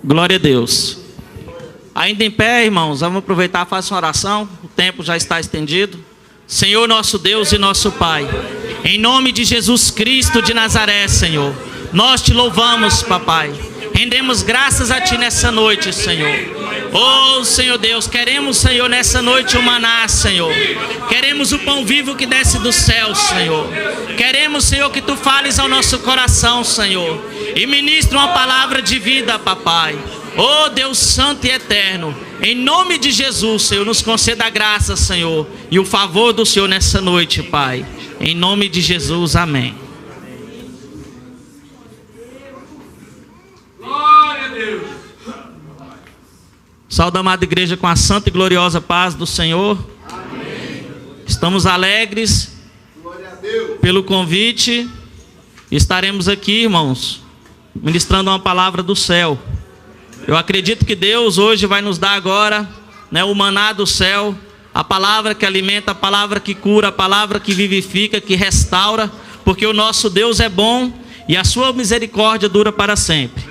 Glória a Deus. Ainda em pé, irmãos, vamos aproveitar, faça uma oração. O tempo já está estendido. Senhor nosso Deus e nosso Pai, em nome de Jesus Cristo de Nazaré, Senhor, nós te louvamos, papai. Rendemos graças a ti nessa noite, Senhor. Oh, Senhor Deus, queremos, Senhor, nessa noite o maná, Senhor. Queremos o pão vivo que desce do céu, Senhor. Queremos, Senhor, que tu fales ao nosso coração, Senhor, e ministre uma palavra de vida, papai. Oh, Deus santo e eterno, em nome de Jesus, Senhor, nos conceda a graça, Senhor, e o favor do Senhor nessa noite, Pai. Em nome de Jesus, amém. Glória a Deus. Saúde a amada igreja com a santa e gloriosa paz do Senhor. Amém. Estamos alegres pelo convite. Estaremos aqui, irmãos, ministrando uma palavra do céu. Eu acredito que Deus hoje vai nos dar agora, o maná do céu, a palavra que alimenta, a palavra que cura, a palavra que vivifica, que restaura, porque o nosso Deus é bom e a sua misericórdia dura para sempre.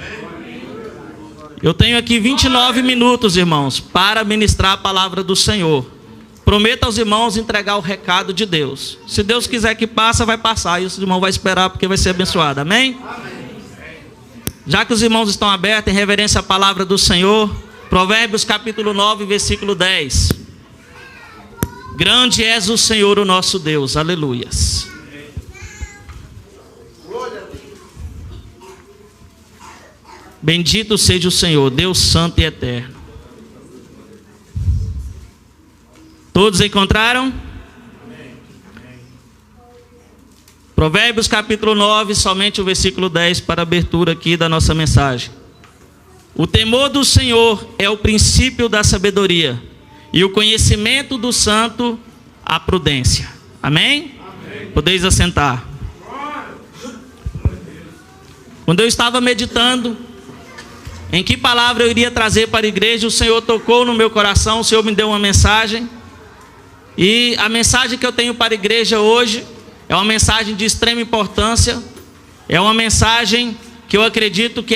Eu tenho aqui 29 minutos, irmãos, para ministrar a palavra do Senhor. Prometo aos irmãos entregar o recado de Deus. Se Deus quiser que passe, vai passar, e os irmãos vão esperar porque vai ser abençoado, amém? Já que os irmãos estão abertos em reverência à palavra do Senhor, Provérbios capítulo 9, versículo 10. Grande és o Senhor, o nosso Deus, aleluias. Bendito seja o Senhor, Deus santo e eterno. Todos encontraram? Provérbios capítulo 9, somente o versículo 10 para a abertura aqui da nossa mensagem. O temor do Senhor é o princípio da sabedoria, e o conhecimento do santo a prudência. Amém? Amém. Podeis assentar. Quando eu estava meditando em que palavra eu iria trazer para a igreja, o Senhor tocou no meu coração, o Senhor me deu uma mensagem. E a mensagem que eu tenho para a igreja hoje é uma mensagem de extrema importância. É uma mensagem que eu acredito que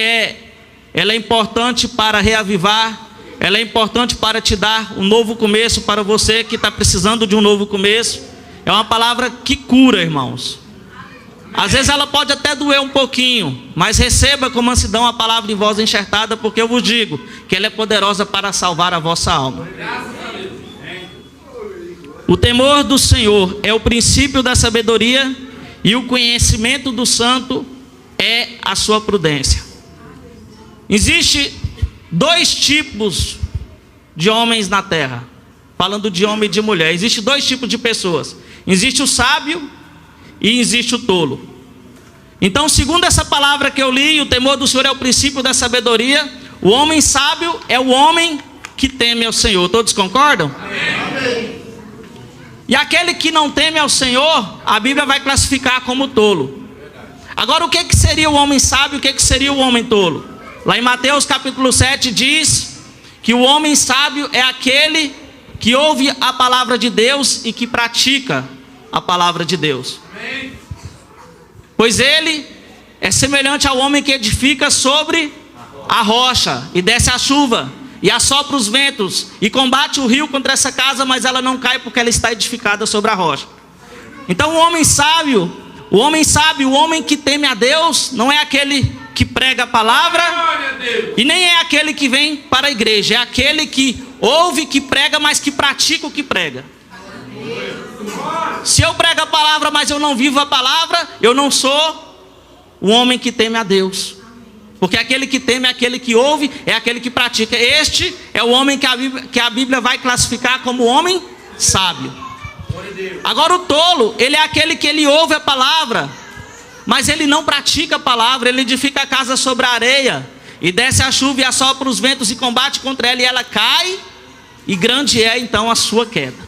ela é importante para reavivar. Ela é importante para te dar um novo começo, para você que está precisando de um novo começo. É uma palavra que cura, irmãos. Às vezes ela pode até doer um pouquinho, mas receba com mansidão a palavra em voz enxertada, porque eu vos digo que ela é poderosa para salvar a vossa alma. O temor do Senhor é o princípio da sabedoria, e o conhecimento do santo é a sua prudência. Existe dois tipos de homens na terra, falando de homem e de mulher. Existem dois tipos de pessoas. Existe o sábio e existe o tolo. Então, segundo essa palavra que eu li, o temor do Senhor é o princípio da sabedoria. O homem sábio é o homem que teme ao Senhor. Todos concordam? Amém. E aquele que não teme ao Senhor, a Bíblia vai classificar como tolo. Agora, o que seria o homem sábio e o que seria o homem tolo? Lá em Mateus capítulo 7 diz que o homem sábio é aquele que ouve a palavra de Deus e que pratica a palavra de Deus. Pois ele é semelhante ao homem que edifica sobre a rocha e desce a chuva e assopra os ventos e combate o rio contra essa casa, mas ela não cai porque ela está edificada sobre a rocha. Então o homem sábio, o homem que teme a Deus, não é aquele que prega a palavra e nem é aquele que vem para a igreja. É aquele que ouve, que prega, mas que pratica o que prega. Se eu prego a palavra, mas eu não vivo a palavra, eu não sou o homem que teme a Deus. Porque aquele que teme é aquele que ouve, é aquele que pratica. Este é o homem que a Bíblia vai classificar como homem sábio. Agora o tolo, ele é aquele que ele ouve a palavra, mas ele não pratica a palavra. Ele edifica a casa sobre a areia e desce a chuva e assopra os ventos e combate contra ela, e ela cai, e grande é então a sua queda.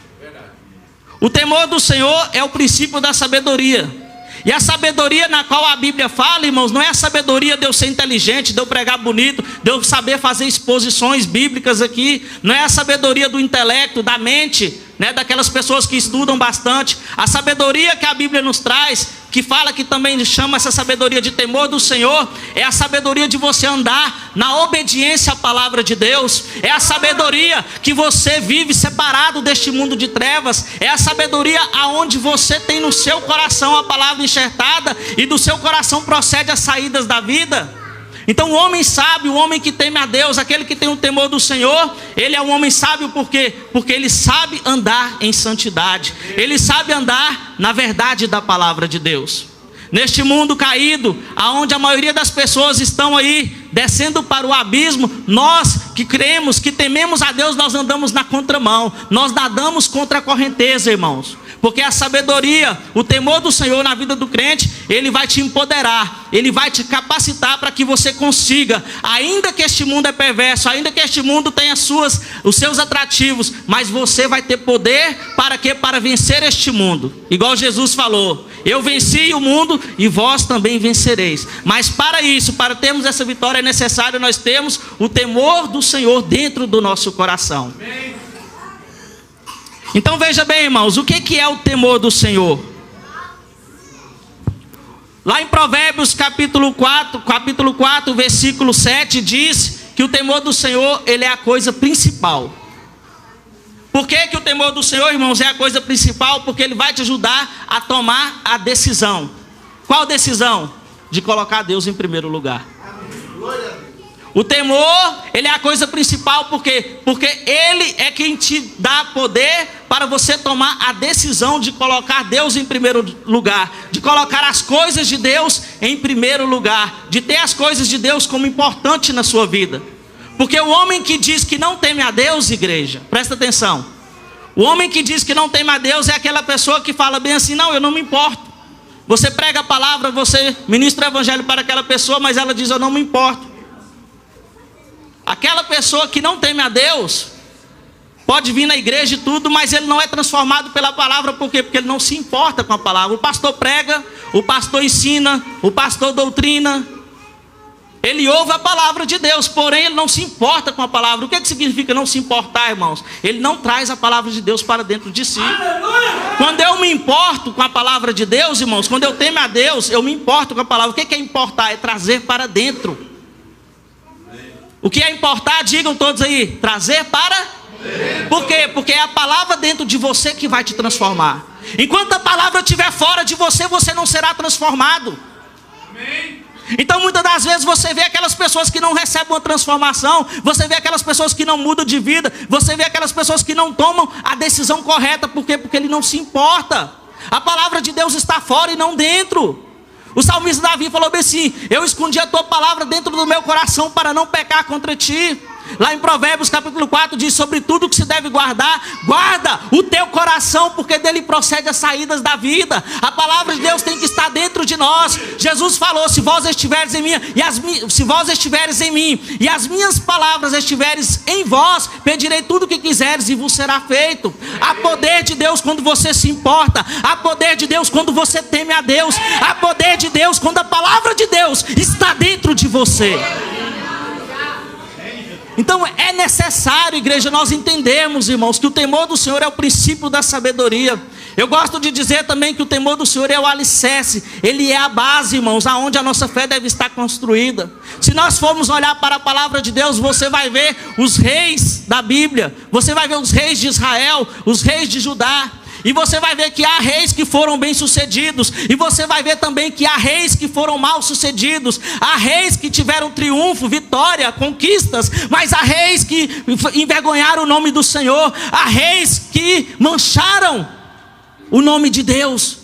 O temor do Senhor é o princípio da sabedoria. E a sabedoria na qual a Bíblia fala, irmãos, não é a sabedoria de eu ser inteligente, de eu pregar bonito, de eu saber fazer exposições bíblicas aqui. Não é a sabedoria do intelecto, da mente, né, daquelas pessoas que estudam bastante. A sabedoria que a Bíblia nos traz, que fala que também chama essa sabedoria de temor do Senhor, é a sabedoria de você andar na obediência à palavra de Deus. É a sabedoria que você vive separado deste mundo de trevas. É a sabedoria aonde você tem no seu coração a palavra enxertada e do seu coração procede as saídas da vida. Então o homem sábio, o homem que teme a Deus, aquele que tem o temor do Senhor, ele é um homem sábio por quê? Porque ele sabe andar em santidade. Ele sabe andar na verdade da palavra de Deus. Neste mundo caído, aonde a maioria das pessoas estão aí descendo para o abismo, nós que cremos, que tememos a Deus, nós andamos na contramão. Nós nadamos contra a correnteza, irmãos. Porque a sabedoria, o temor do Senhor na vida do crente, ele vai te empoderar, ele vai te capacitar para que você consiga, ainda que este mundo é perverso, ainda que este mundo tenha os seus atrativos, mas você vai ter poder para quê? Para vencer este mundo. Igual Jesus falou: eu venci o mundo e vós também vencereis. Mas para isso, para termos essa vitória, é necessário nós termos o temor do Senhor dentro do nosso coração. Então veja bem, irmãos, o que é o temor do Senhor? Lá em Provérbios capítulo 4, versículo 7, diz que o temor do Senhor, ele é a coisa principal. Por que o temor do Senhor, irmãos, é a coisa principal? Porque ele vai te ajudar a tomar a decisão. Qual decisão? De colocar Deus em primeiro lugar. O temor, ele é a coisa principal, por quê? Porque ele é quem te dá poder para você tomar a decisão de colocar Deus em primeiro lugar, de colocar as coisas de Deus em primeiro lugar, de ter as coisas de Deus como importante na sua vida. Porque o homem que diz que não teme a Deus, igreja, presta atenção, o homem que diz que não teme a Deus é aquela pessoa que fala bem assim: não, eu não me importo. Você prega a palavra, você ministra o evangelho para aquela pessoa, mas ela diz: eu não me importo. Aquela pessoa que não teme a Deus pode vir na igreja e tudo, mas ele não é transformado pela palavra. Por quê? Porque ele não se importa com a palavra. O pastor prega, o pastor ensina, o pastor doutrina, ele ouve a palavra de Deus, porém ele não se importa com a palavra. O que significa não se importar, irmãos? Ele não traz a palavra de Deus para dentro de si. Quando eu me importo com a palavra de Deus, irmãos, quando eu temo a Deus, eu me importo com a palavra. O que é importar? É trazer para dentro. O que é importar, digam todos aí, trazer para dentro. Por quê? Porque é a palavra dentro de você que vai te transformar. Enquanto a palavra estiver fora de você, você não será transformado. Amém. Então muitas das vezes você vê aquelas pessoas que não recebem uma transformação, você vê aquelas pessoas que não mudam de vida, você vê aquelas pessoas que não tomam a decisão correta. Por quê? Porque ele não se importa. A palavra de Deus está fora e não dentro. O salmista Davi falou bem assim: eu escondi a tua palavra dentro do meu coração para não pecar contra ti. Lá em Provérbios capítulo 4 diz: sobre tudo que se deve guardar, guarda o teu coração, porque dele procede as saídas da vida. A palavra de Deus tem que estar dentro de nós. Jesus falou: se vós estiveres em mim e as minhas palavras estiveres em vós, pedirei tudo o que quiseres e vos será feito. Há poder de Deus quando você se importa, há poder de Deus quando você teme a Deus, há poder de Deus quando a palavra de Deus está dentro de você. Então é necessário, igreja, nós entendermos, irmãos, que o temor do Senhor é o princípio da sabedoria. Eu gosto de dizer também que o temor do Senhor é o alicerce, ele é a base, irmãos, aonde a nossa fé deve estar construída. Se nós formos olhar para a palavra de Deus, você vai ver os reis da Bíblia, você vai ver os reis de Israel, os reis de Judá. E você vai ver que há reis que foram bem-sucedidos, e você vai ver também que há reis que foram mal-sucedidos, há reis que tiveram triunfo, vitória, conquistas, mas há reis que envergonharam o nome do Senhor, há reis que mancharam o nome de Deus.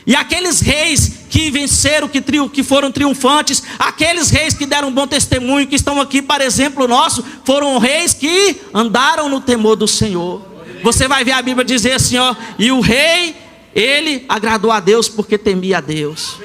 E aqueles reis que venceram, que foram triunfantes, aqueles reis que deram um bom testemunho, que estão aqui para exemplo nosso, foram reis que andaram no temor do Senhor. Você vai ver a Bíblia dizer assim, ó: e o rei, ele agradou a Deus porque temia a Deus.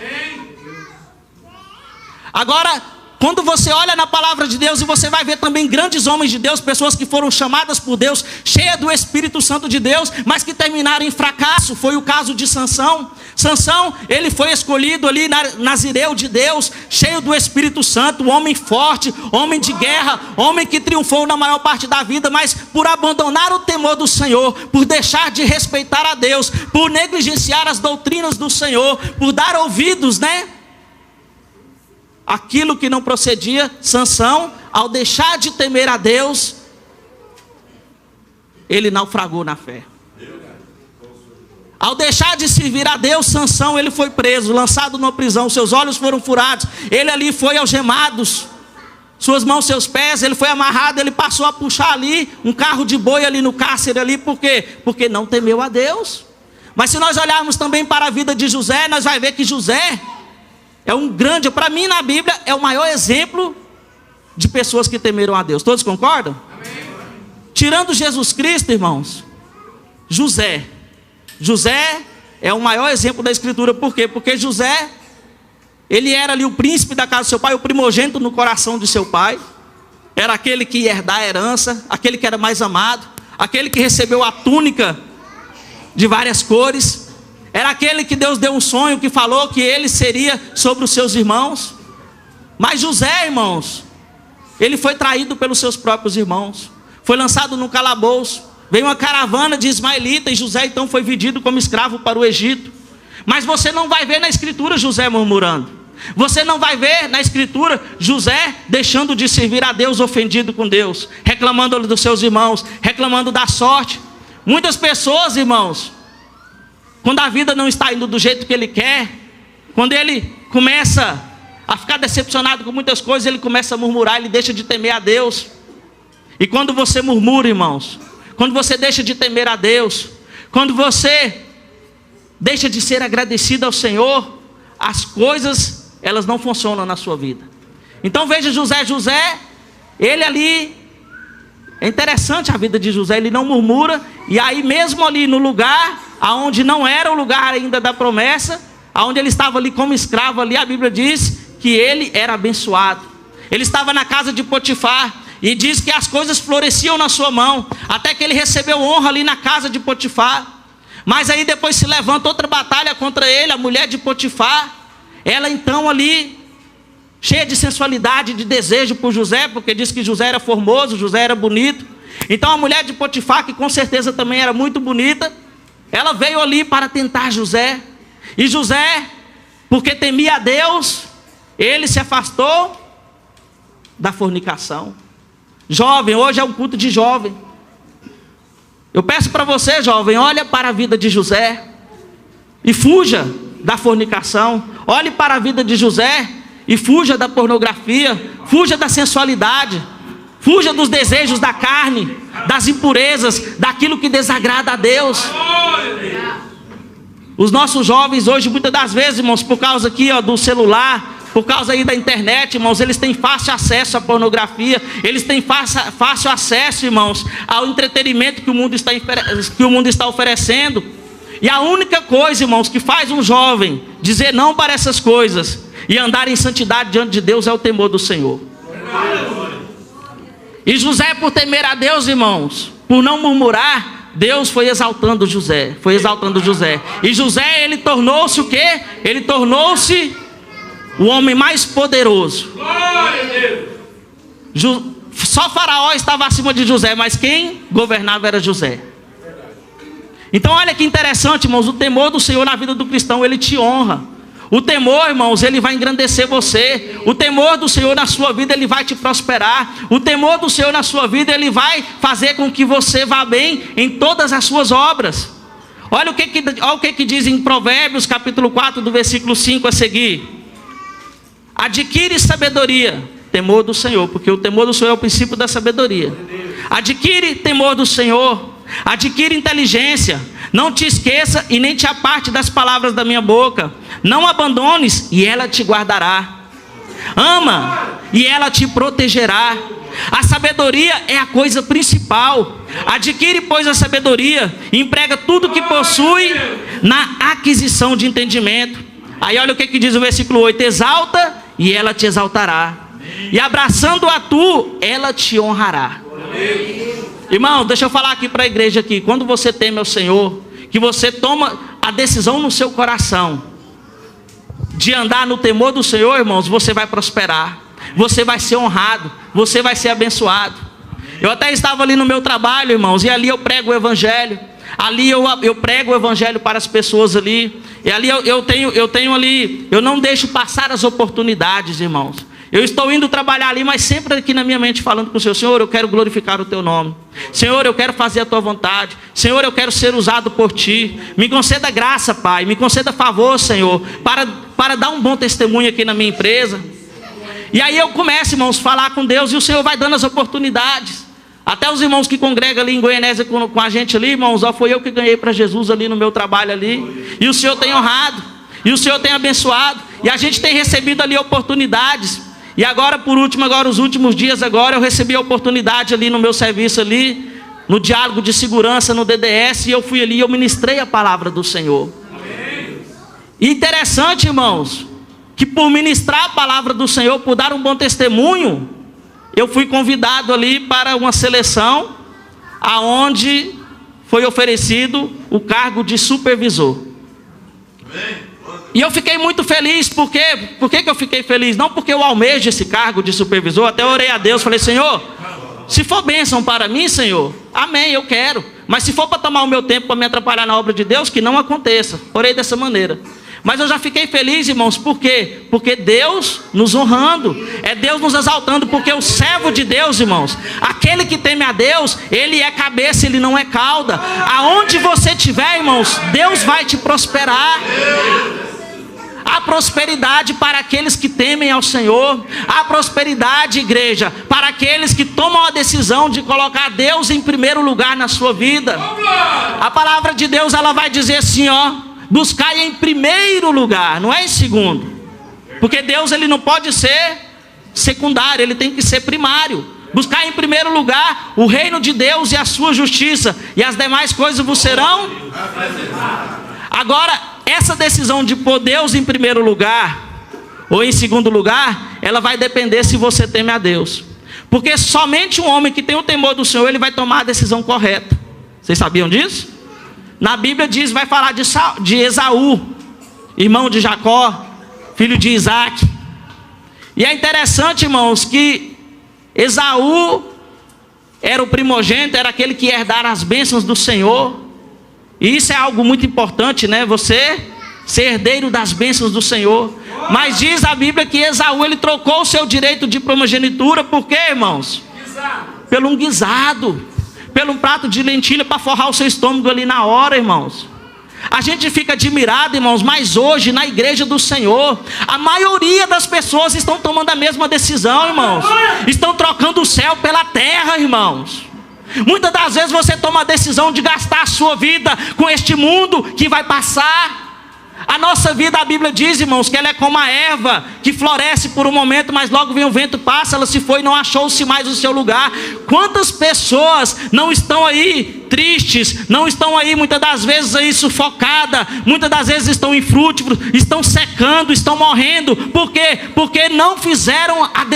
Agora, quando você olha na palavra de Deus, e você vai ver também grandes homens de Deus, pessoas que foram chamadas por Deus, cheias do Espírito Santo de Deus, mas que terminaram em fracasso. Foi o caso de Sansão. Sansão, ele foi escolhido ali, nazireu de Deus, cheio do Espírito Santo, homem forte, homem de guerra, homem que triunfou na maior parte da vida, mas por abandonar o temor do Senhor, por deixar de respeitar a Deus, por negligenciar as doutrinas do Senhor, por dar ouvidos, aquilo que não procedia, Sansão, ao deixar de temer a Deus, ele naufragou na fé. Ao deixar de servir a Deus, Sansão, ele foi preso, lançado numa prisão, seus olhos foram furados, ele ali foi algemado, suas mãos, seus pés, ele foi amarrado, ele passou a puxar ali um carro de boi ali no cárcere ali, por quê? Porque não temeu a Deus. Mas se nós olharmos também para a vida de José, nós vamos ver que José é um grande, para mim na Bíblia, é o maior exemplo de pessoas que temeram a Deus. Todos concordam? Amém. Tirando Jesus Cristo, irmãos, José é o maior exemplo da Escritura. Por quê? Porque José, ele era ali o príncipe da casa do seu pai, o primogênito no coração de seu pai. Era aquele que ia herdar a herança, aquele que era mais amado, aquele que recebeu a túnica de várias cores. Era aquele que Deus deu um sonho, que falou que ele seria sobre os seus irmãos. Mas José, irmãos, ele foi traído pelos seus próprios irmãos, foi lançado no calabouço. Veio uma caravana de ismaelita e José então foi vendido como escravo para o Egito. Mas você não vai ver na Escritura José murmurando. Você não vai ver na Escritura José deixando de servir a Deus, ofendido com Deus, reclamando dos seus irmãos, reclamando da sorte. Muitas pessoas, irmãos, quando a vida não está indo do jeito que ele quer, quando ele começa a ficar decepcionado com muitas coisas, ele começa a murmurar, ele deixa de temer a Deus. E quando você murmura, irmãos, quando você deixa de temer a Deus, quando você deixa de ser agradecido ao Senhor, as coisas, elas não funcionam na sua vida. Então veja José, ele ali, é interessante a vida de José, ele não murmura, e aí mesmo ali no lugar, aonde não era o lugar ainda da promessa, aonde ele estava ali como escravo ali, a Bíblia diz que ele era abençoado. Ele estava na casa de Potifar, e diz que as coisas floresciam na sua mão, até que ele recebeu honra ali na casa de Potifar. Mas aí depois se levanta outra batalha contra ele, a mulher de Potifar. Ela então ali, cheia de sensualidade, de desejo por José, porque diz que José era formoso, José era bonito. Então a mulher de Potifar, que com certeza também era muito bonita, ela veio ali para tentar José. E José, porque temia a Deus, ele se afastou da fornicação. Jovem, hoje é um culto de jovem. Eu peço para você, jovem, olha para a vida de José e fuja da fornicação. Olhe para a vida de José e fuja da pornografia, fuja da sensualidade, fuja dos desejos da carne, das impurezas, daquilo que desagrada a Deus. Os nossos jovens hoje, muitas das vezes, irmãos, por causa aqui do celular, por causa aí da internet, irmãos, eles têm fácil acesso à pornografia, eles têm fácil acesso, irmãos, ao entretenimento que o mundo está oferecendo. E a única coisa, irmãos, que faz um jovem dizer não para essas coisas e andar em santidade diante de Deus é o temor do Senhor. E José, por temer a Deus, irmãos, por não murmurar, Deus foi exaltando José, E José, ele tornou-se o quê? Ele tornou-se o homem mais poderoso. Só Faraó estava acima de José, mas quem governava era José. Então olha que interessante, irmãos, o temor do Senhor na vida do cristão, ele te honra. O temor, irmãos, ele vai engrandecer você. O temor do Senhor na sua vida, ele vai te prosperar. O temor do Senhor na sua vida, ele vai fazer com que você vá bem em todas as suas obras. Olha o que diz em Provérbios capítulo 4, do versículo 5 a seguir. Adquire sabedoria, temor do Senhor, porque o temor do Senhor é o princípio da sabedoria. Adquire temor do Senhor, adquire inteligência. Não te esqueça e nem te aparte das palavras da minha boca. Não abandones e ela te guardará. Ama e ela te protegerá. A sabedoria é a coisa principal. Adquire, pois, a sabedoria e emprega tudo que possui na aquisição de entendimento. Aí olha o que diz o versículo 8. Exalta e ela te exaltará. e abraçando a tu, ela te honrará. Irmão, deixa eu falar aqui para a igreja aqui. Quando você teme ao Senhor, que você toma a decisão no seu coração de andar no temor do Senhor, irmãos, você vai prosperar, você vai ser honrado, você vai ser abençoado. Eu até estava ali no meu trabalho, irmãos, e ali eu prego o evangelho. Ali eu prego o evangelho para as pessoas ali. E ali eu tenho ali, eu não deixo passar as oportunidades, irmãos. Eu estou indo trabalhar ali, mas sempre aqui na minha mente falando com o Senhor: Senhor, eu quero glorificar o Teu nome. Senhor, eu quero fazer a Tua vontade. Senhor, eu quero ser usado por Ti. Me conceda graça, Pai. Me conceda favor, Senhor, para dar um bom testemunho aqui na minha empresa. E aí eu começo, irmãos, a falar com Deus, e o Senhor vai dando as oportunidades. Até os irmãos que congregam ali em Goianésia com a gente ali, irmãos, ó, foi eu que ganhei para Jesus ali no meu trabalho ali. E o Senhor tem honrado, e o Senhor tem abençoado, e a gente tem recebido ali oportunidades. E agora, por último, agora os últimos dias agora, eu recebi a oportunidade ali no meu serviço ali, no diálogo de segurança, no DDS, e eu fui ali e eu ministrei a palavra do Senhor. E interessante, irmãos, que por ministrar a palavra do Senhor, por dar um bom testemunho, eu fui convidado ali para uma seleção, aonde foi oferecido o cargo de supervisor. E eu fiquei muito feliz. Por quê? Por que eu fiquei feliz? Não porque eu almejo esse cargo de supervisor. Até orei a Deus, falei: Senhor, se for bênção para mim, Senhor, amém, eu quero. Mas se for para tomar o meu tempo, para me atrapalhar na obra de Deus, que não aconteça. Orei dessa maneira. Mas eu já fiquei feliz, irmãos, por quê? Porque Deus nos honrando, é Deus nos exaltando, porque o servo de Deus, irmãos, aquele que teme a Deus, ele é cabeça, ele não é cauda. Aonde você estiver, irmãos, Deus vai te prosperar. Há prosperidade para aqueles que temem ao Senhor. Há prosperidade, igreja, para aqueles que tomam a decisão de colocar Deus em primeiro lugar na sua vida. A palavra de Deus, ela vai dizer assim, ó: buscai em primeiro lugar, não é em segundo. Porque Deus, ele não pode ser secundário, ele tem que ser primário. Buscai em primeiro lugar o reino de Deus e a sua justiça, e as demais coisas vos serão. Agora, essa decisão de pôr Deus em primeiro lugar ou em segundo lugar, ela vai depender se você teme a Deus. Porque somente um homem que tem o temor do Senhor, ele vai tomar a decisão correta. Vocês sabiam disso? Na Bíblia diz, vai falar de Esaú, irmão de Jacó, filho de Isaac. E é interessante, irmãos, que Esaú era o primogênito, era aquele que ia herdar as bênçãos do Senhor. E isso é algo muito importante, né? Você ser herdeiro das bênçãos do Senhor. Mas diz a Bíblia que Esaú, ele trocou o seu direito de primogenitura. Por quê, irmãos? Pelo um guisado, pelo um prato de lentilha para forrar o seu estômago ali na hora, irmãos. A gente fica admirado, irmãos, mas hoje na igreja do Senhor, a maioria das pessoas estão tomando a mesma decisão, irmãos. Estão trocando o céu pela terra, irmãos. Muitas das vezes você toma a decisão de gastar a sua vida com este mundo que vai passar. A nossa vida, a Bíblia diz, irmãos, que ela é como a erva que floresce por um momento, mas logo vem o vento, passa, ela se foi e não achou-se mais o seu lugar. Quantas pessoas não estão aí tristes, não estão aí muitas das vezes aí sufocadas, muitas das vezes estão infrutíferos, estão secando, estão morrendo. Por quê? Porque não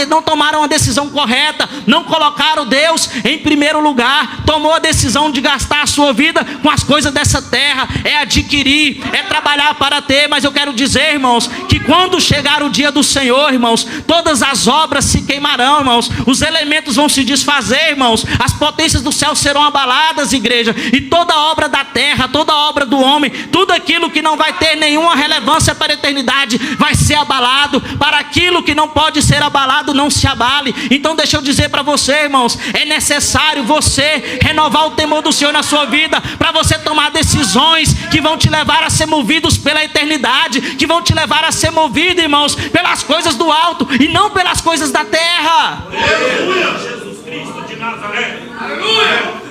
não tomaram a decisão correta, não colocaram Deus em primeiro lugar, tomou a decisão de gastar a sua vida com as coisas dessa terra, é adquirir, é trabalhar para ter. Mas eu quero dizer, irmãos, que quando chegar o dia do Senhor, irmãos, todas as obras se queimarão, irmãos, os elementos vão se desfazer, irmãos, as potências do céu serão abaladas, igreja, e toda obra da terra, toda obra do homem, tudo aquilo que não vai ter nenhuma relevância para a eternidade, vai ser abalado. Para aquilo que não pode ser abalado, não se abale. Então deixa eu dizer para você, irmãos, é necessário você renovar o temor do Senhor na sua vida, para você tomar decisões que vão te levar a ser movidos pela eternidade, que vão te levar a ser movido, irmãos, pelas coisas do alto e não pelas coisas da terra. Aleluia! Jesus Cristo de Nazaré. Aleluia!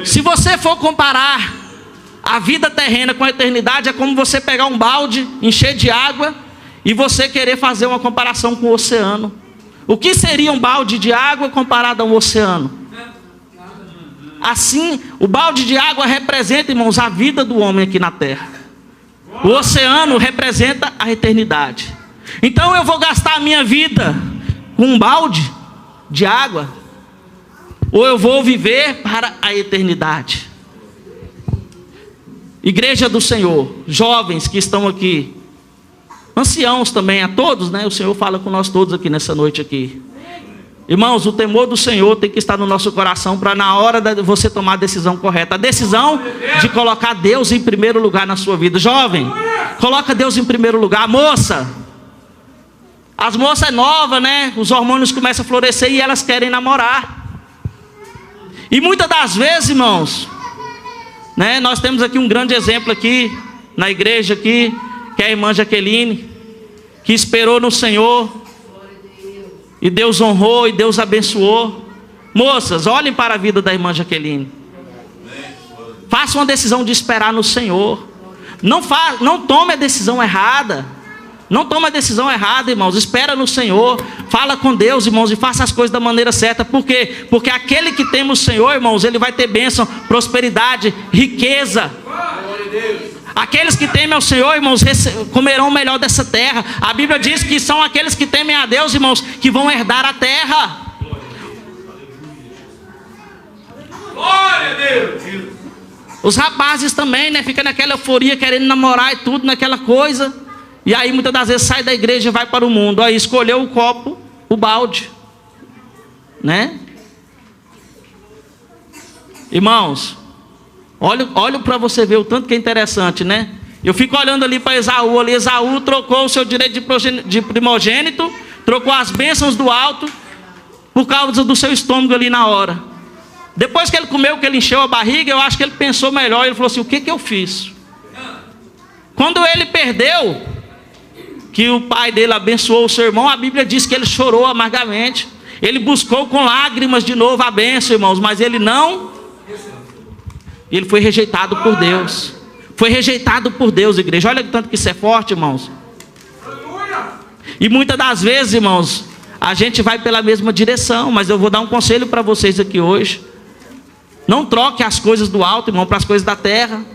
Se você for comparar a vida terrena com a eternidade, é como você pegar um balde, encher de água e você querer fazer uma comparação com o oceano. O que seria um balde de água comparado a um oceano? Assim, o balde de água representa, irmãos, a vida do homem aqui na terra. O oceano representa a eternidade. Então eu vou gastar a minha vida com um balde de água, ou eu vou viver para a eternidade? Igreja do Senhor, jovens que estão aqui, anciãos também, a todos, né? O Senhor fala com nós todos aqui nessa noite aqui. Irmãos, o temor do Senhor tem que estar no nosso coração para na hora de você tomar a decisão correta. A decisão de colocar Deus em primeiro lugar na sua vida. Jovem, coloca Deus em primeiro lugar. Moça, as moças novas, né? Os hormônios começam a florescer e elas querem namorar. E muitas das vezes, irmãos, né? Nós temos aqui um grande exemplo aqui na igreja aqui, que é a irmã Jaqueline, que esperou no Senhor. E Deus honrou e Deus abençoou. Moças, olhem para a vida da irmã Jaqueline. Façam uma decisão de esperar no Senhor. Não tome a decisão errada. Não tome a decisão errada, irmãos. Espera no Senhor. Fala com Deus, irmãos, e faça as coisas da maneira certa. Por quê? Porque aquele que teme o Senhor, irmãos, ele vai ter bênção, prosperidade, riqueza. Aqueles que temem ao Senhor, irmãos, comerão o melhor dessa terra. A Bíblia diz que são aqueles que temem a Deus, irmãos, que vão herdar a terra. Glória a Deus. Os rapazes também, né? Ficam naquela euforia, querendo namorar e tudo, naquela coisa. E aí muitas das vezes sai da igreja e vai para o mundo. Aí escolheu o copo, o balde, né? Irmãos, olha para você ver o tanto que é interessante, né? Eu fico olhando ali para Esaú. Ali Esaú trocou o seu direito de primogênito, trocou as bênçãos do alto por causa do seu estômago ali na hora. Depois que ele comeu, que ele encheu a barriga, eu acho que ele pensou melhor. Ele falou assim: o que eu fiz? Quando ele perdeu, que o pai dele abençoou o seu irmão, a Bíblia diz que ele chorou amargamente. Ele buscou com lágrimas de novo a bênção, irmãos, mas ele não. Ele foi rejeitado por Deus. Foi rejeitado por Deus, igreja. Olha o tanto que isso é forte, irmãos. E muitas das vezes, irmãos, a gente vai pela mesma direção. Mas eu vou dar um conselho para vocês aqui hoje. Não troque as coisas do alto, irmão, para as coisas da terra.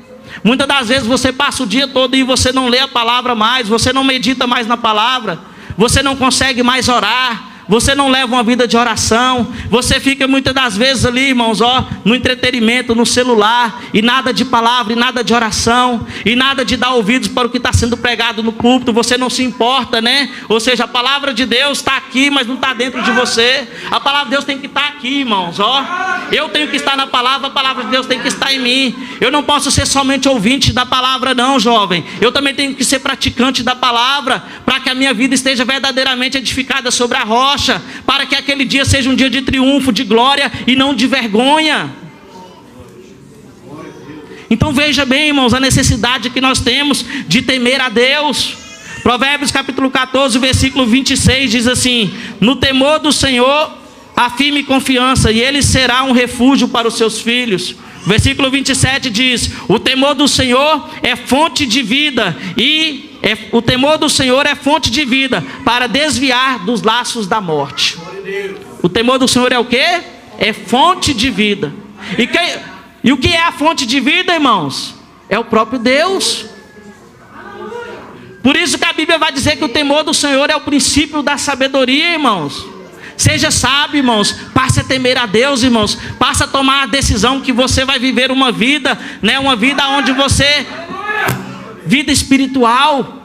Muitas das vezes você passa o dia todo e você não lê a palavra mais. Você não medita mais na palavra. Você não consegue mais orar. Você não leva uma vida de oração. Você fica muitas das vezes ali, irmãos, no entretenimento, no celular. E nada de palavra, e nada de oração. E nada de dar ouvidos para o que está sendo pregado no púlpito. Você não se importa, né? Ou seja, a palavra de Deus está aqui, mas não está dentro de você. A palavra de Deus tem que estar aqui, irmãos, Eu tenho que estar na palavra, a palavra de Deus tem que estar em mim. Eu não posso ser somente ouvinte da palavra, não, jovem. Eu também tenho que ser praticante da palavra, para que a minha vida esteja verdadeiramente edificada sobre a rocha, para que aquele dia seja um dia de triunfo, de glória e não de vergonha. Então veja bem, irmãos, a necessidade que nós temos de temer a Deus. Provérbios capítulo 14, versículo 26 diz assim: no temor do Senhor há firme confiança, e Ele será um refúgio para os seus filhos. Versículo 27 diz: o temor do Senhor é fonte de vida, o temor do Senhor é fonte de vida para desviar dos laços da morte. O temor do Senhor é o quê? É fonte de vida. E o que é a fonte de vida, irmãos? É o próprio Deus. Por isso que a Bíblia vai dizer que o temor do Senhor é o princípio da sabedoria, irmãos. Seja sábio, irmãos. Passe a temer a Deus, irmãos. Passe a tomar a decisão que você vai viver uma vida, né? Uma vida onde você... vida espiritual.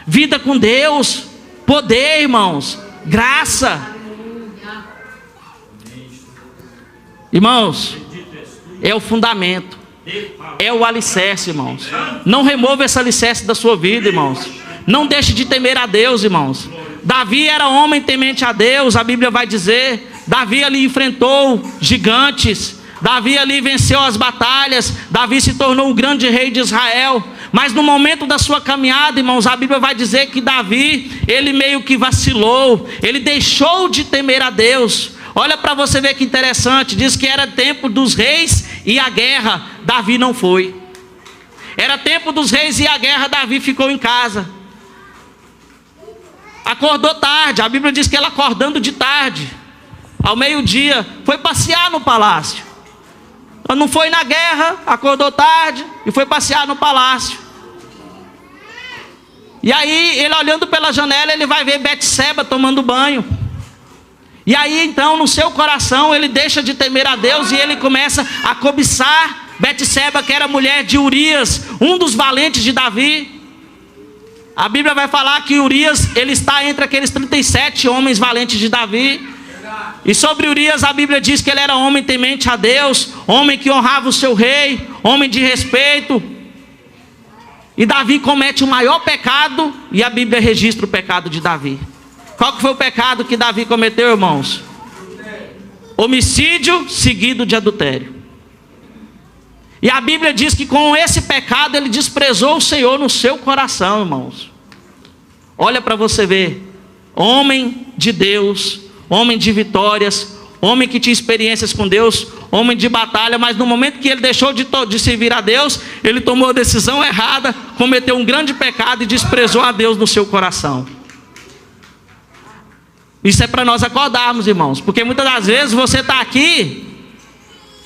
Vida com Deus. Poder, irmãos. Graça. Irmãos, é o fundamento. É o alicerce, irmãos. Não remova esse alicerce da sua vida, irmãos. Não deixe de temer a Deus, irmãos. Davi era homem temente a Deus, a Bíblia vai dizer. Davi ali enfrentou gigantes. Davi ali venceu as batalhas. Davi se tornou o grande rei de Israel. Mas no momento da sua caminhada, irmãos, a Bíblia vai dizer que Davi, ele meio que vacilou. Ele deixou de temer a Deus. Olha para você ver que interessante. Diz que era tempo dos reis e a guerra. Davi não foi. Era tempo dos reis e a guerra. Davi ficou em casa. Acordou tarde. A Bíblia diz que ela acordando de tarde, ao meio-dia, foi passear no palácio. Ela não foi na guerra, acordou tarde e foi passear no palácio. E aí, ele olhando pela janela, ele vai ver Betseba tomando banho. E aí, então, no seu coração, ele deixa de temer a Deus e ele começa a cobiçar Betseba, que era mulher de Urias, um dos valentes de Davi. A Bíblia vai falar que Urias, ele está entre aqueles 37 homens valentes de Davi. E sobre Urias, a Bíblia diz que ele era homem temente a Deus, homem que honrava o seu rei, homem de respeito. E Davi comete o maior pecado, e a Bíblia registra o pecado de Davi. Qual que foi o pecado que Davi cometeu, irmãos? Homicídio seguido de adultério. E a Bíblia diz que com esse pecado ele desprezou o Senhor no seu coração, irmãos. Olha para você ver. Homem de Deus, homem de vitórias, homem que tinha experiências com Deus, homem de batalha, mas no momento que ele deixou de servir a Deus, ele tomou a decisão errada, cometeu um grande pecado e desprezou a Deus no seu coração. Isso é para nós acordarmos, irmãos, porque muitas das vezes você está aqui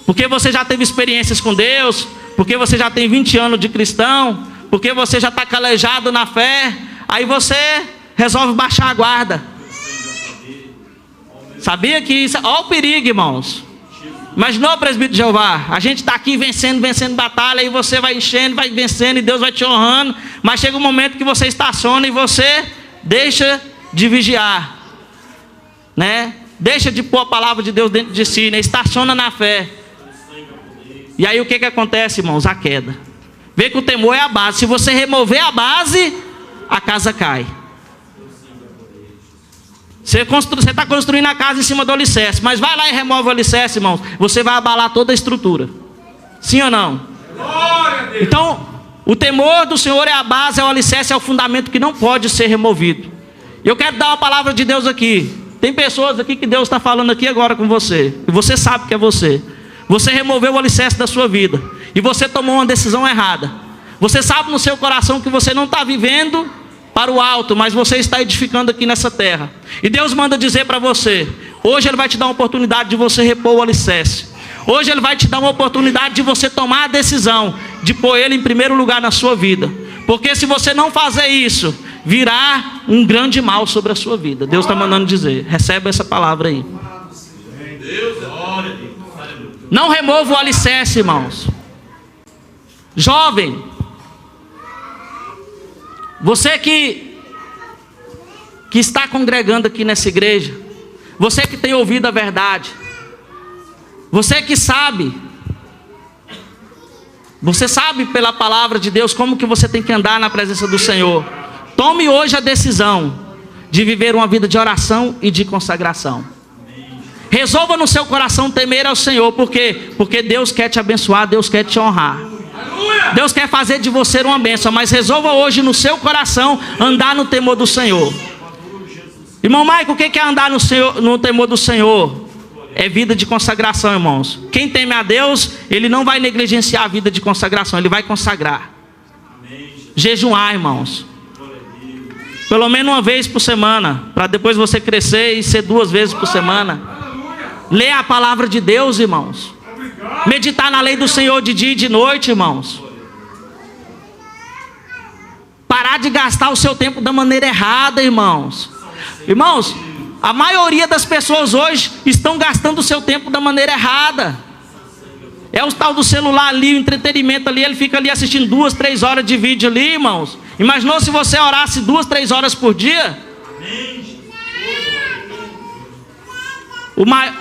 porque você já teve experiências com Deus, porque você já tem 20 anos de cristão, porque você já está calejado na fé, aí você resolve baixar a guarda. Sabia que isso... Olha o perigo, irmãos. Imaginou, presbítero de Jeová? A gente está aqui vencendo batalha, e você vai enchendo, vai vencendo, e Deus vai te honrando, mas chega um momento que você estaciona e você deixa de vigiar, né? Deixa de pôr a palavra de Deus dentro de si, né? Estaciona na fé. E aí o que acontece, irmãos? A queda. Vê que o temor é a base. Se você remover a base, a casa cai. Você está construindo a casa em cima do alicerce, mas vai lá e remove o alicerce, irmãos. Você vai abalar toda a estrutura. Sim ou não? Então, o temor do Senhor é a base, é o alicerce, é o fundamento que não pode ser removido. E eu quero dar uma palavra de Deus aqui. Tem pessoas aqui que Deus está falando aqui agora com você, e você sabe que é você. Você removeu o alicerce da sua vida, e você tomou uma decisão errada. Você sabe no seu coração que você não está vivendo para o alto, mas você está edificando aqui nessa terra. E Deus manda dizer para você, hoje Ele vai te dar uma oportunidade de você repor o alicerce. Hoje Ele vai te dar uma oportunidade de você tomar a decisão de pôr Ele em primeiro lugar na sua vida. Porque se você não fazer isso, virá um grande mal sobre a sua vida. Deus está mandando dizer, recebe essa palavra aí. Não remova o alicerce, irmãos. Jovem, você que está congregando aqui nessa igreja, você que tem ouvido a verdade, você que sabe, você sabe pela palavra de Deus como que você tem que andar na presença do Senhor. Tome hoje a decisão de viver uma vida de oração e de consagração. Resolva no seu coração temer ao Senhor. Por quê? Porque Deus quer te abençoar, Deus quer te honrar. Deus quer fazer de você uma bênção, mas resolva hoje no seu coração andar no temor do Senhor. Irmão Maico, o que é andar no temor do Senhor? É vida de consagração, irmãos. Quem teme a Deus, ele não vai negligenciar a vida de consagração, ele vai consagrar. Jejuar, irmãos. Pelo menos uma vez por semana, para depois você crescer e ser 2 vezes por semana. Ler a palavra de Deus, irmãos. Meditar na lei do Senhor de dia e de noite, irmãos. Parar de gastar o seu tempo da maneira errada, irmãos. Irmãos, a maioria das pessoas hoje estão gastando o seu tempo da maneira errada. É o tal do celular ali, o entretenimento ali, ele fica ali assistindo 2, 3 horas de vídeo ali, irmãos. Imaginou se você orasse 2, 3 horas por dia?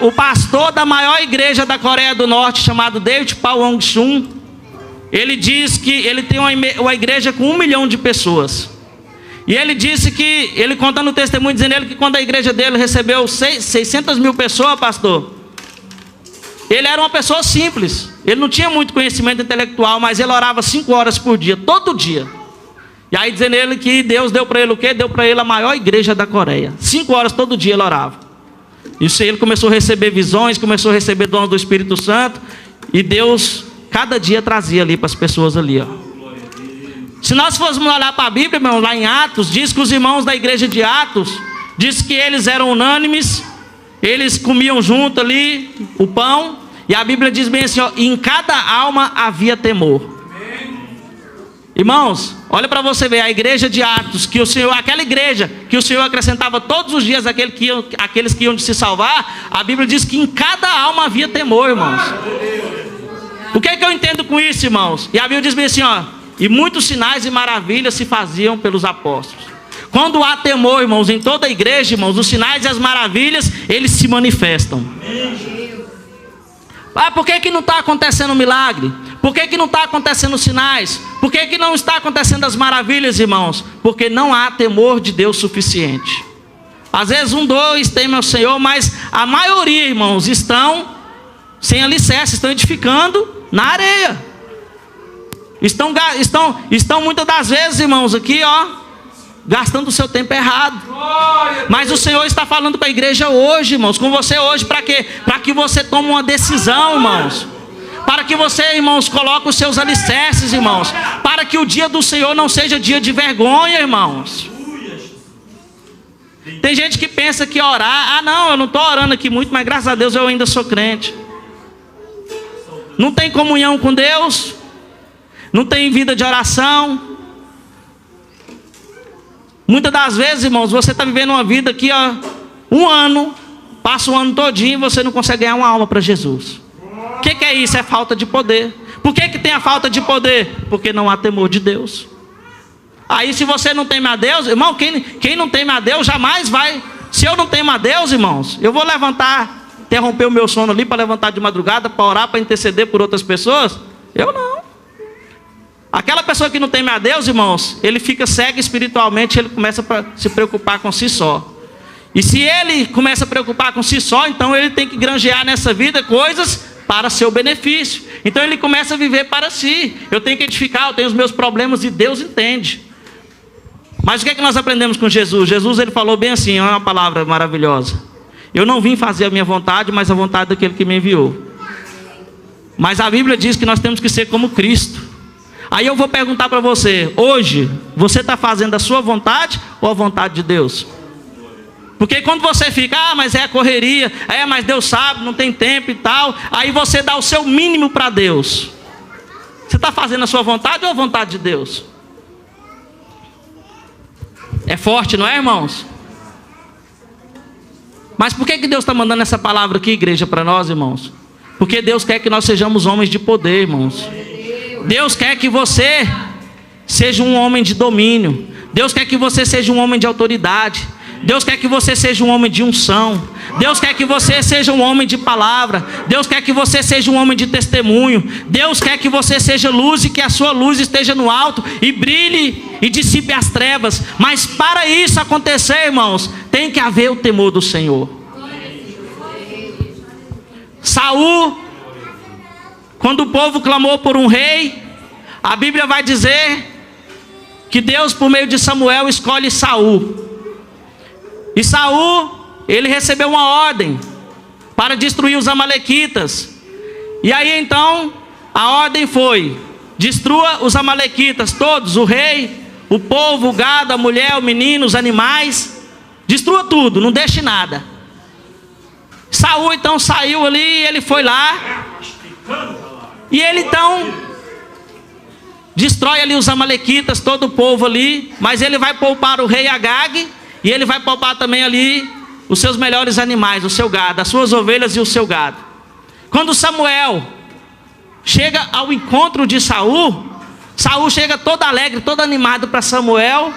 O pastor da maior igreja da Coreia do Norte, chamado David Pawong-chun, ele diz que ele tem uma igreja com 1 milhão de pessoas. E ele disse que, ele contando o testemunho, dizendo ele que quando a igreja dele recebeu 600 mil pessoas, pastor, ele era uma pessoa simples. Ele não tinha muito conhecimento intelectual, mas ele orava 5 horas por dia, todo dia. E aí dizendo ele que Deus deu para ele o quê? Deu para ele a maior igreja da Coreia. 5 horas todo dia ele orava. Isso aí ele começou a receber visões, começou a receber dons do Espírito Santo. E Deus, cada dia trazia ali para as pessoas ali, ó. Se nós fôssemos olhar para a Bíblia, irmão, lá em Atos, diz que os irmãos da igreja de Atos, diz que eles eram unânimes, eles comiam junto ali o pão. E a Bíblia diz bem assim, ó, em cada alma havia temor. Irmãos, olha para você ver a igreja de Atos, que o Senhor, aquela igreja que o Senhor acrescentava todos os dias aqueles que iam de se salvar, a Bíblia diz que em cada alma havia temor, irmãos. O que é que eu entendo com isso, irmãos? E a Bíblia diz bem assim, ó, e muitos sinais e maravilhas se faziam pelos apóstolos. Quando há temor, irmãos, em toda a igreja, irmãos, os sinais e as maravilhas, eles se manifestam. Ah, por que não está acontecendo milagre? Por que não está acontecendo sinais? Por que não está acontecendo as maravilhas, irmãos? Porque não há temor de Deus suficiente. Às vezes 1, 2 temem ao Senhor, mas a maioria, irmãos, estão sem alicerce, estão edificando na areia. Estão muitas das vezes, irmãos, aqui, ó, gastando o seu tempo errado. Mas o Senhor está falando com a igreja hoje, irmãos, com você hoje, para quê? Para que você tome uma decisão, irmãos. Para que você, irmãos, coloque os seus alicerces, irmãos. Para que o dia do Senhor não seja dia de vergonha, irmãos. Tem gente que pensa que orar, não, eu não estou orando aqui muito, mas graças a Deus eu ainda sou crente. Não tem comunhão com Deus, não tem vida de oração. Muitas das vezes, irmãos, você está vivendo uma vida aqui, ó, 1 ano, passa o ano todinho e você não consegue ganhar uma alma para Jesus. O que é isso? É falta de poder. Por que tem a falta de poder? Porque não há temor de Deus. Aí se você não teme a Deus, irmão, quem não teme a Deus jamais vai. Se eu não temo a Deus, irmãos, eu vou levantar, interromper o meu sono ali para levantar de madrugada, para orar, para interceder por outras pessoas? Eu não. Aquela pessoa que não teme a Deus, irmãos, ele fica cego espiritualmente, ele começa a se preocupar com si só. E se ele começa a preocupar com si só, então ele tem que granjear nessa vida coisas para seu benefício. Então ele começa a viver para si. Eu tenho que edificar, eu tenho os meus problemas e Deus entende. Mas o que é que nós aprendemos com Jesus? Jesus, ele falou bem assim, é uma palavra maravilhosa. Eu não vim fazer a minha vontade, mas a vontade daquele que me enviou. Mas a Bíblia diz que nós temos que ser como Cristo. Aí eu vou perguntar para você, hoje, você está fazendo a sua vontade ou a vontade de Deus? Porque quando você fica, mas é a correria, mas Deus sabe, não tem tempo e tal, aí você dá o seu mínimo para Deus. Você está fazendo a sua vontade ou a vontade de Deus? É forte, não é, irmãos? Mas por que Deus está mandando essa palavra aqui, igreja, para nós, irmãos? Porque Deus quer que nós sejamos homens de poder, irmãos. Deus quer que você seja um homem de domínio. Deus quer que você seja um homem de autoridade. Deus quer que você seja um homem de unção. Deus quer que você seja um homem de palavra. Deus quer que você seja um homem de testemunho. Deus quer que você seja luz e que a sua luz esteja no alto e brilhe e dissipe as trevas. Mas para isso acontecer, irmãos, tem que haver o temor do Senhor. Saul, quando o povo clamou por um rei, a Bíblia vai dizer que Deus, por meio de Samuel, escolhe Saul. E Saul, ele recebeu uma ordem para destruir os amalequitas. E aí então, a ordem foi: destrua os amalequitas todos, o rei, o povo, o gado, a mulher, o menino, os animais. Destrua tudo, não deixe nada. Saul então saiu ali, ele foi lá. E ele então destrói ali os amalequitas, todo o povo ali. Mas ele vai poupar o rei Agag. E ele vai poupar também ali os seus melhores animais, o seu gado, as suas ovelhas e o seu gado. Quando Samuel chega ao encontro de Saul, Saul chega todo alegre, todo animado para Samuel.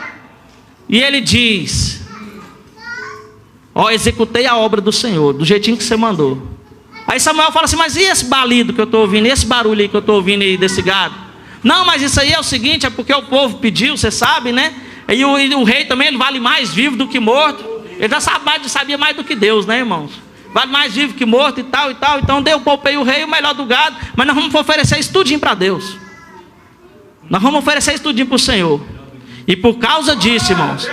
E ele diz: executei a obra do Senhor, do jeitinho que você mandou. Aí Samuel fala assim: mas e esse balido que eu estou ouvindo, esse barulho aí que eu estou ouvindo aí desse gado? Não, mas isso aí é o seguinte, é porque o povo pediu, você sabe, né? E o rei também, ele vale mais vivo do que morto. Ele já sabia mais do que Deus, né, irmãos? Vale mais vivo que morto e tal e tal. Então eu poupei o rei, o melhor do gado. Mas nós vamos oferecer isso tudinho para Deus. Nós vamos oferecer isso tudinho para o Senhor. E por causa disso, irmãos,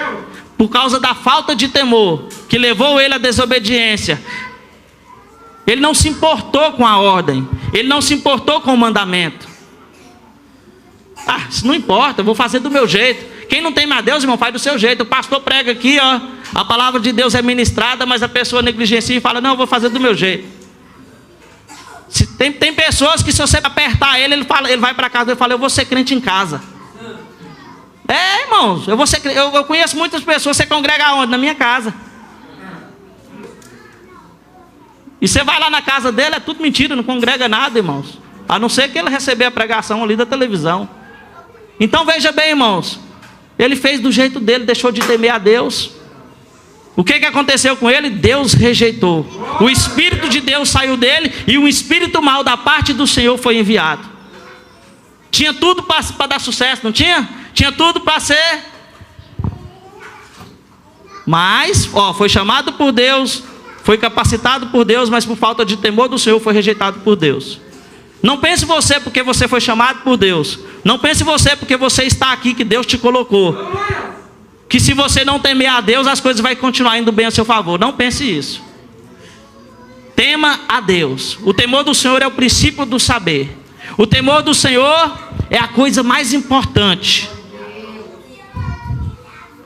por causa da falta de temor que levou ele à desobediência, ele não se importou com a ordem. Ele não se importou com o mandamento. Isso não importa, eu vou fazer do meu jeito. Quem não tem a Deus, irmão, faz do seu jeito. O pastor prega aqui, a palavra de Deus é ministrada, mas a pessoa negligencia e fala: não, eu vou fazer do meu jeito. Tem pessoas que se você apertar ele vai para casa e fala: eu vou ser crente em casa. Irmãos, eu conheço muitas pessoas, você congrega onde? Na minha casa. E você vai lá na casa dele, é tudo mentira, não congrega nada, irmãos. A não ser que ele receber a pregação ali da televisão. Então veja bem, irmãos, ele fez do jeito dele, deixou de temer a Deus. O que aconteceu com ele? Deus rejeitou. O Espírito de Deus saiu dele e um espírito mau da parte do Senhor foi enviado. Tinha tudo para dar sucesso, não tinha? Tinha tudo para ser. Mas, foi chamado por Deus, foi capacitado por Deus, mas por falta de temor do Senhor foi rejeitado por Deus. Não pense você porque você foi chamado por Deus. Não pense você porque você está aqui que Deus te colocou. Que se você não temer a Deus, as coisas vão continuar indo bem a seu favor. Não pense isso. Tema a Deus. O temor do Senhor é o princípio do saber. O temor do Senhor é a coisa mais importante.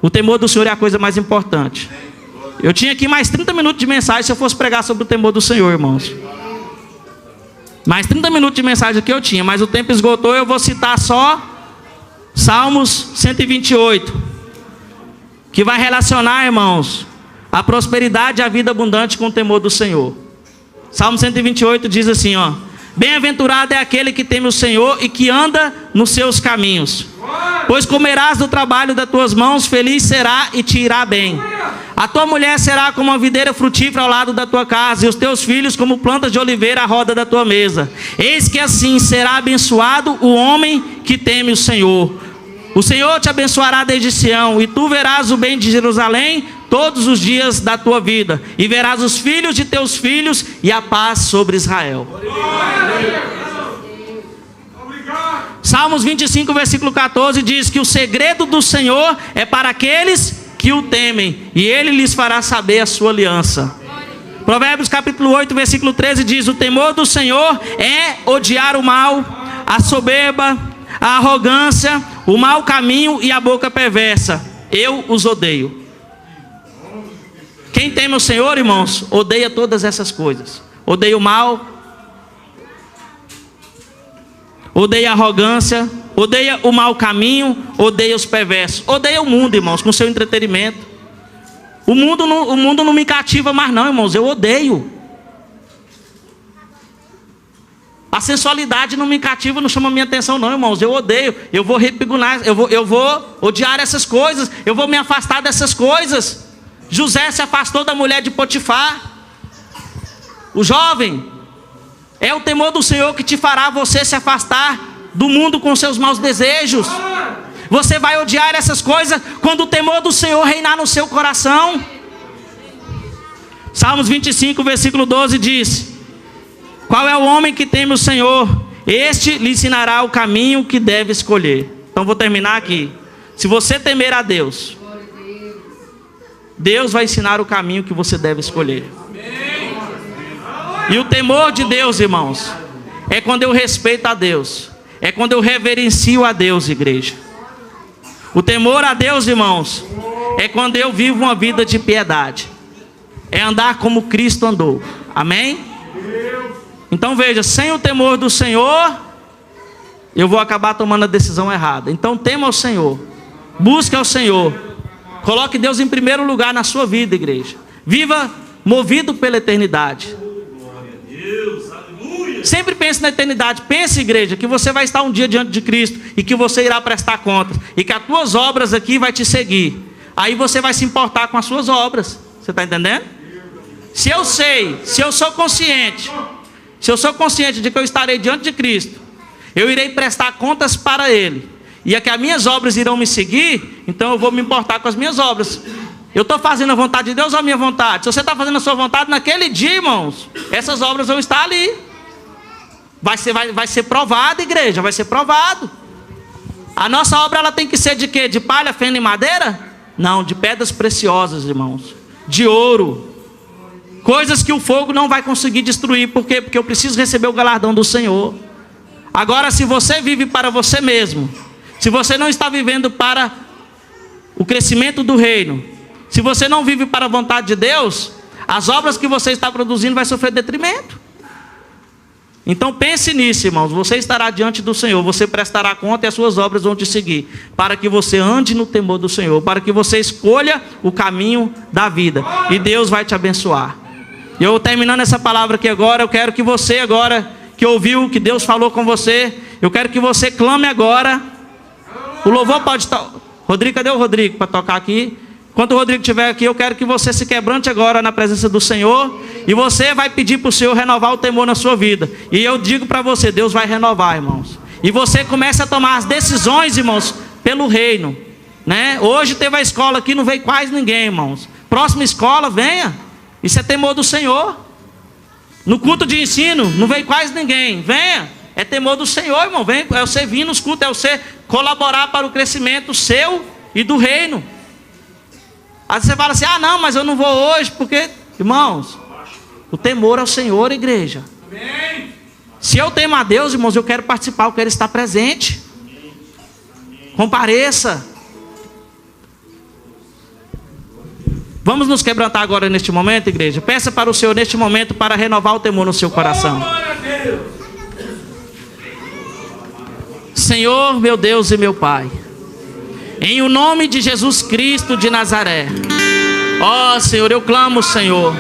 O temor do Senhor é a coisa mais importante. Eu tinha aqui mais 30 minutos de mensagem se eu fosse pregar sobre o temor do Senhor, irmãos. Mais 30 minutos de mensagem que eu tinha, mas o tempo esgotou. Eu vou citar só Salmos 128. Que vai relacionar, irmãos, a prosperidade e a vida abundante com o temor do Senhor. Salmo 128 diz assim, bem-aventurado é aquele que teme o Senhor e que anda nos seus caminhos. Pois comerás do trabalho das tuas mãos, feliz será e te irá bem. A tua mulher será como uma videira frutífera ao lado da tua casa, e os teus filhos como plantas de oliveira à roda da tua mesa. Eis que assim será abençoado o homem que teme o Senhor. O Senhor te abençoará desde Sião, e tu verás o bem de Jerusalém todos os dias da tua vida, e verás os filhos de teus filhos e a paz sobre Israel. Salmos 25, versículo 14 diz que o segredo do Senhor é para aqueles que o temem, e Ele lhes fará saber a sua aliança. Provérbios capítulo 8, versículo 13 diz: o temor do Senhor é odiar o mal, a soberba, a arrogância, o mau caminho e a boca perversa. Eu os odeio. Quem teme o Senhor, irmãos, odeia todas essas coisas. Odeia o mal, odeia a arrogância, odeia o mau caminho, odeia os perversos. Odeia o mundo, irmãos, com seu entretenimento. O mundo não me cativa mais não, irmãos, eu odeio. A sensualidade não me cativa, não chama minha atenção não, irmãos. Eu odeio, eu vou repugnar, eu vou odiar essas coisas, eu vou me afastar dessas coisas. José se afastou da mulher de Potifar. O jovem, é o temor do Senhor que te fará você se afastar do mundo com seus maus desejos. Você vai odiar essas coisas quando o temor do Senhor reinar no seu coração. Salmos 25, versículo 12 diz: qual é o homem que teme o Senhor? Este lhe ensinará o caminho que deve escolher. Então vou terminar aqui. Se você temer a Deus, Deus vai ensinar o caminho que você deve escolher. E o temor de Deus, irmãos, é quando eu respeito a Deus. É quando eu reverencio a Deus, igreja. O temor a Deus, irmãos, é quando eu vivo uma vida de piedade. É andar como Cristo andou. Amém? Então veja, sem o temor do Senhor, eu vou acabar tomando a decisão errada. Então tema ao Senhor, busque ao Senhor, coloque Deus em primeiro lugar na sua vida, igreja. Viva movido pela eternidade. Sempre pense na eternidade. Pense, igreja, que você vai estar um dia diante de Cristo e que você irá prestar contas e que as tuas obras aqui vai te seguir. Aí você vai se importar com as suas obras. Você está entendendo? Se eu sou consciente de que eu estarei diante de Cristo, eu irei prestar contas para Ele, e é que as minhas obras irão me seguir, então eu vou me importar com as minhas obras. Eu estou fazendo a vontade de Deus ou a minha vontade? Se você está fazendo a sua vontade, naquele dia, irmãos, essas obras vão estar ali. Vai ser provado, igreja, vai ser provado. A nossa obra ela tem que ser de quê? De palha, feno e madeira? Não, de pedras preciosas, irmãos, de ouro. Coisas que o fogo não vai conseguir destruir. Por quê? Porque eu preciso receber o galardão do Senhor. Agora, se você vive para você mesmo, se você não está vivendo para o crescimento do reino, se você não vive para a vontade de Deus, as obras que você está produzindo vai sofrer detrimento. Então pense nisso, irmãos. Você estará diante do Senhor, você prestará conta e as suas obras vão te seguir, para que você ande no temor do Senhor, para que você escolha o caminho da vida, e Deus vai te abençoar. E eu terminando essa palavra aqui agora, eu quero que você agora, que ouviu, que Deus falou com você, eu quero que você clame agora. O louvor pode estar... Rodrigo, cadê o Rodrigo para tocar aqui? Enquanto o Rodrigo estiver aqui, eu quero que você se quebrante agora na presença do Senhor. E você vai pedir para o Senhor renovar o temor na sua vida. E eu digo para você, Deus vai renovar, irmãos. E você começa a tomar as decisões, irmãos, pelo reino, né? Hoje teve a escola aqui, não veio quase ninguém, irmãos. Próxima escola, venha. Isso é temor do Senhor. No culto de ensino, não veio quase ninguém. Venha. É temor do Senhor, irmão. Vem, é você vir nos cultos, é você colaborar para o crescimento seu e do reino. Aí você fala assim, ah não, mas eu não vou hoje, porque, irmãos, o temor ao Senhor, igreja. Amém. Se eu temo a Deus, irmãos, eu quero participar, eu quero estar presente. Compareça. Vamos nos quebrantar agora neste momento, igreja. Peça para o Senhor neste momento para renovar o temor no seu coração. Senhor, meu Deus e meu Pai, em o nome de Jesus Cristo de Nazaré, ó Senhor, eu clamo, Senhor,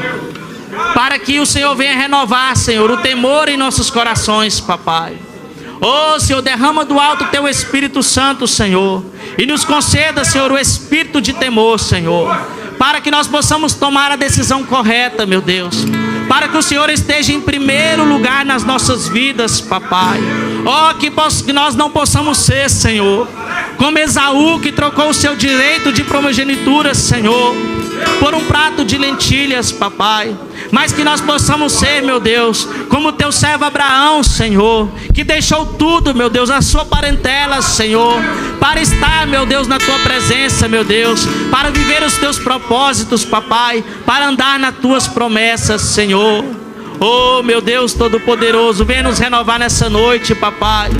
para que o Senhor venha renovar, Senhor, o temor em nossos corações, papai. Ó Senhor, derrama do alto o teu Espírito Santo, Senhor, e nos conceda, Senhor, o espírito de temor, Senhor, para que nós possamos tomar a decisão correta, meu Deus, para que o Senhor esteja em primeiro lugar nas nossas vidas, papai. Ó, que nós não possamos ser, Senhor, como Esaú, que trocou o seu direito de primogenitura, Senhor, por um prato de lentilhas, papai. Mas que nós possamos ser, meu Deus, como teu servo Abraão, Senhor, que deixou tudo, meu Deus, a sua parentela, Senhor, para estar, meu Deus, na tua presença, meu Deus, para viver os teus propósitos, papai, para andar nas tuas promessas, Senhor. Oh, meu Deus Todo-Poderoso, venha nos renovar nessa noite, papai.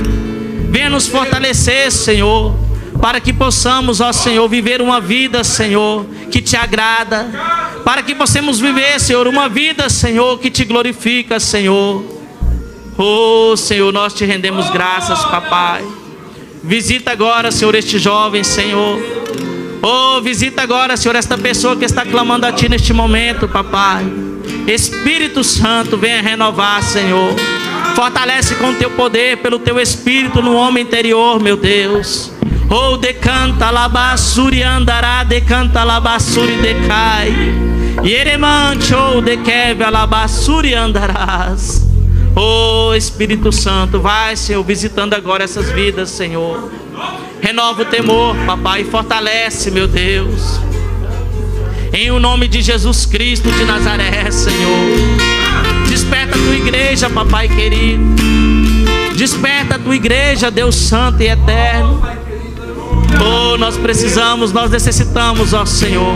Venha nos fortalecer, Senhor, para que possamos, ó Senhor, viver uma vida, Senhor, que te agrada. Para que possamos viver, Senhor, uma vida, Senhor, que te glorifica, Senhor. Oh, Senhor, nós te rendemos graças, papai. Visita agora, Senhor, este jovem, Senhor. Oh, visita agora, Senhor, esta pessoa que está clamando a ti neste momento, papai. Espírito Santo, venha renovar, Senhor. Fortalece com o teu poder, pelo teu Espírito no homem interior, meu Deus. Oh, decanta labassuri andará, decanta labassuri decai. Yeremante, oh, dekeve alabassuri andarás. Oh, Espírito Santo, vai, Senhor, visitando agora essas vidas, Senhor. Renova o temor, papai, e fortalece, meu Deus. Em o nome de Jesus Cristo de Nazaré, Senhor. Desperta a tua igreja, papai querido. Desperta a tua igreja, Deus santo e eterno. Oh, nós precisamos, nós necessitamos, ó Senhor,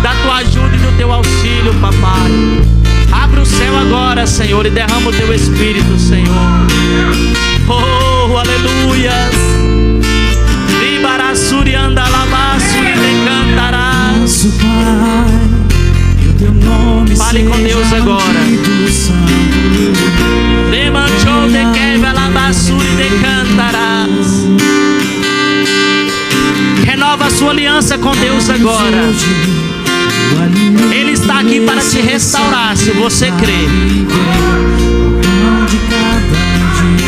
da tua ajuda e do teu auxílio, papai. Abre o céu agora, Senhor, e derrama o teu Espírito, Senhor. Oh, aleluias. Libarassuri andalabassuri decantarás. Fale com Deus agora. Lemanchou de queva alabassuri decantarás. Renova a sua aliança com Deus agora. Ele está aqui para te restaurar, se você crê.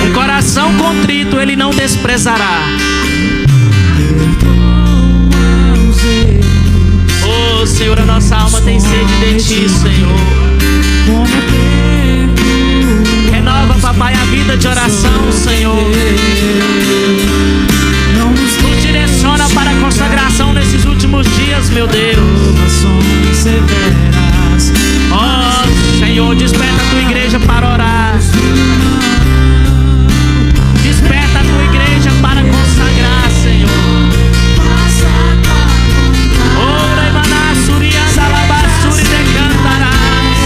Um coração contrito Ele não desprezará. Oh, Senhor, a nossa alma tem sede de ti, Senhor. Renova, papai, a vida de oração, Senhor. Nos direciona para a consagração nesses últimos dias, meu Deus. Oh, Senhor, desperta a tua igreja para orar. Desperta a tua igreja para consagrar, Senhor. Oh, Rebanassuri andalabassuri decantarás.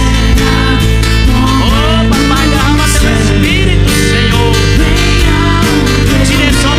Oh, papai, derrama teu Espírito, Senhor. Direciona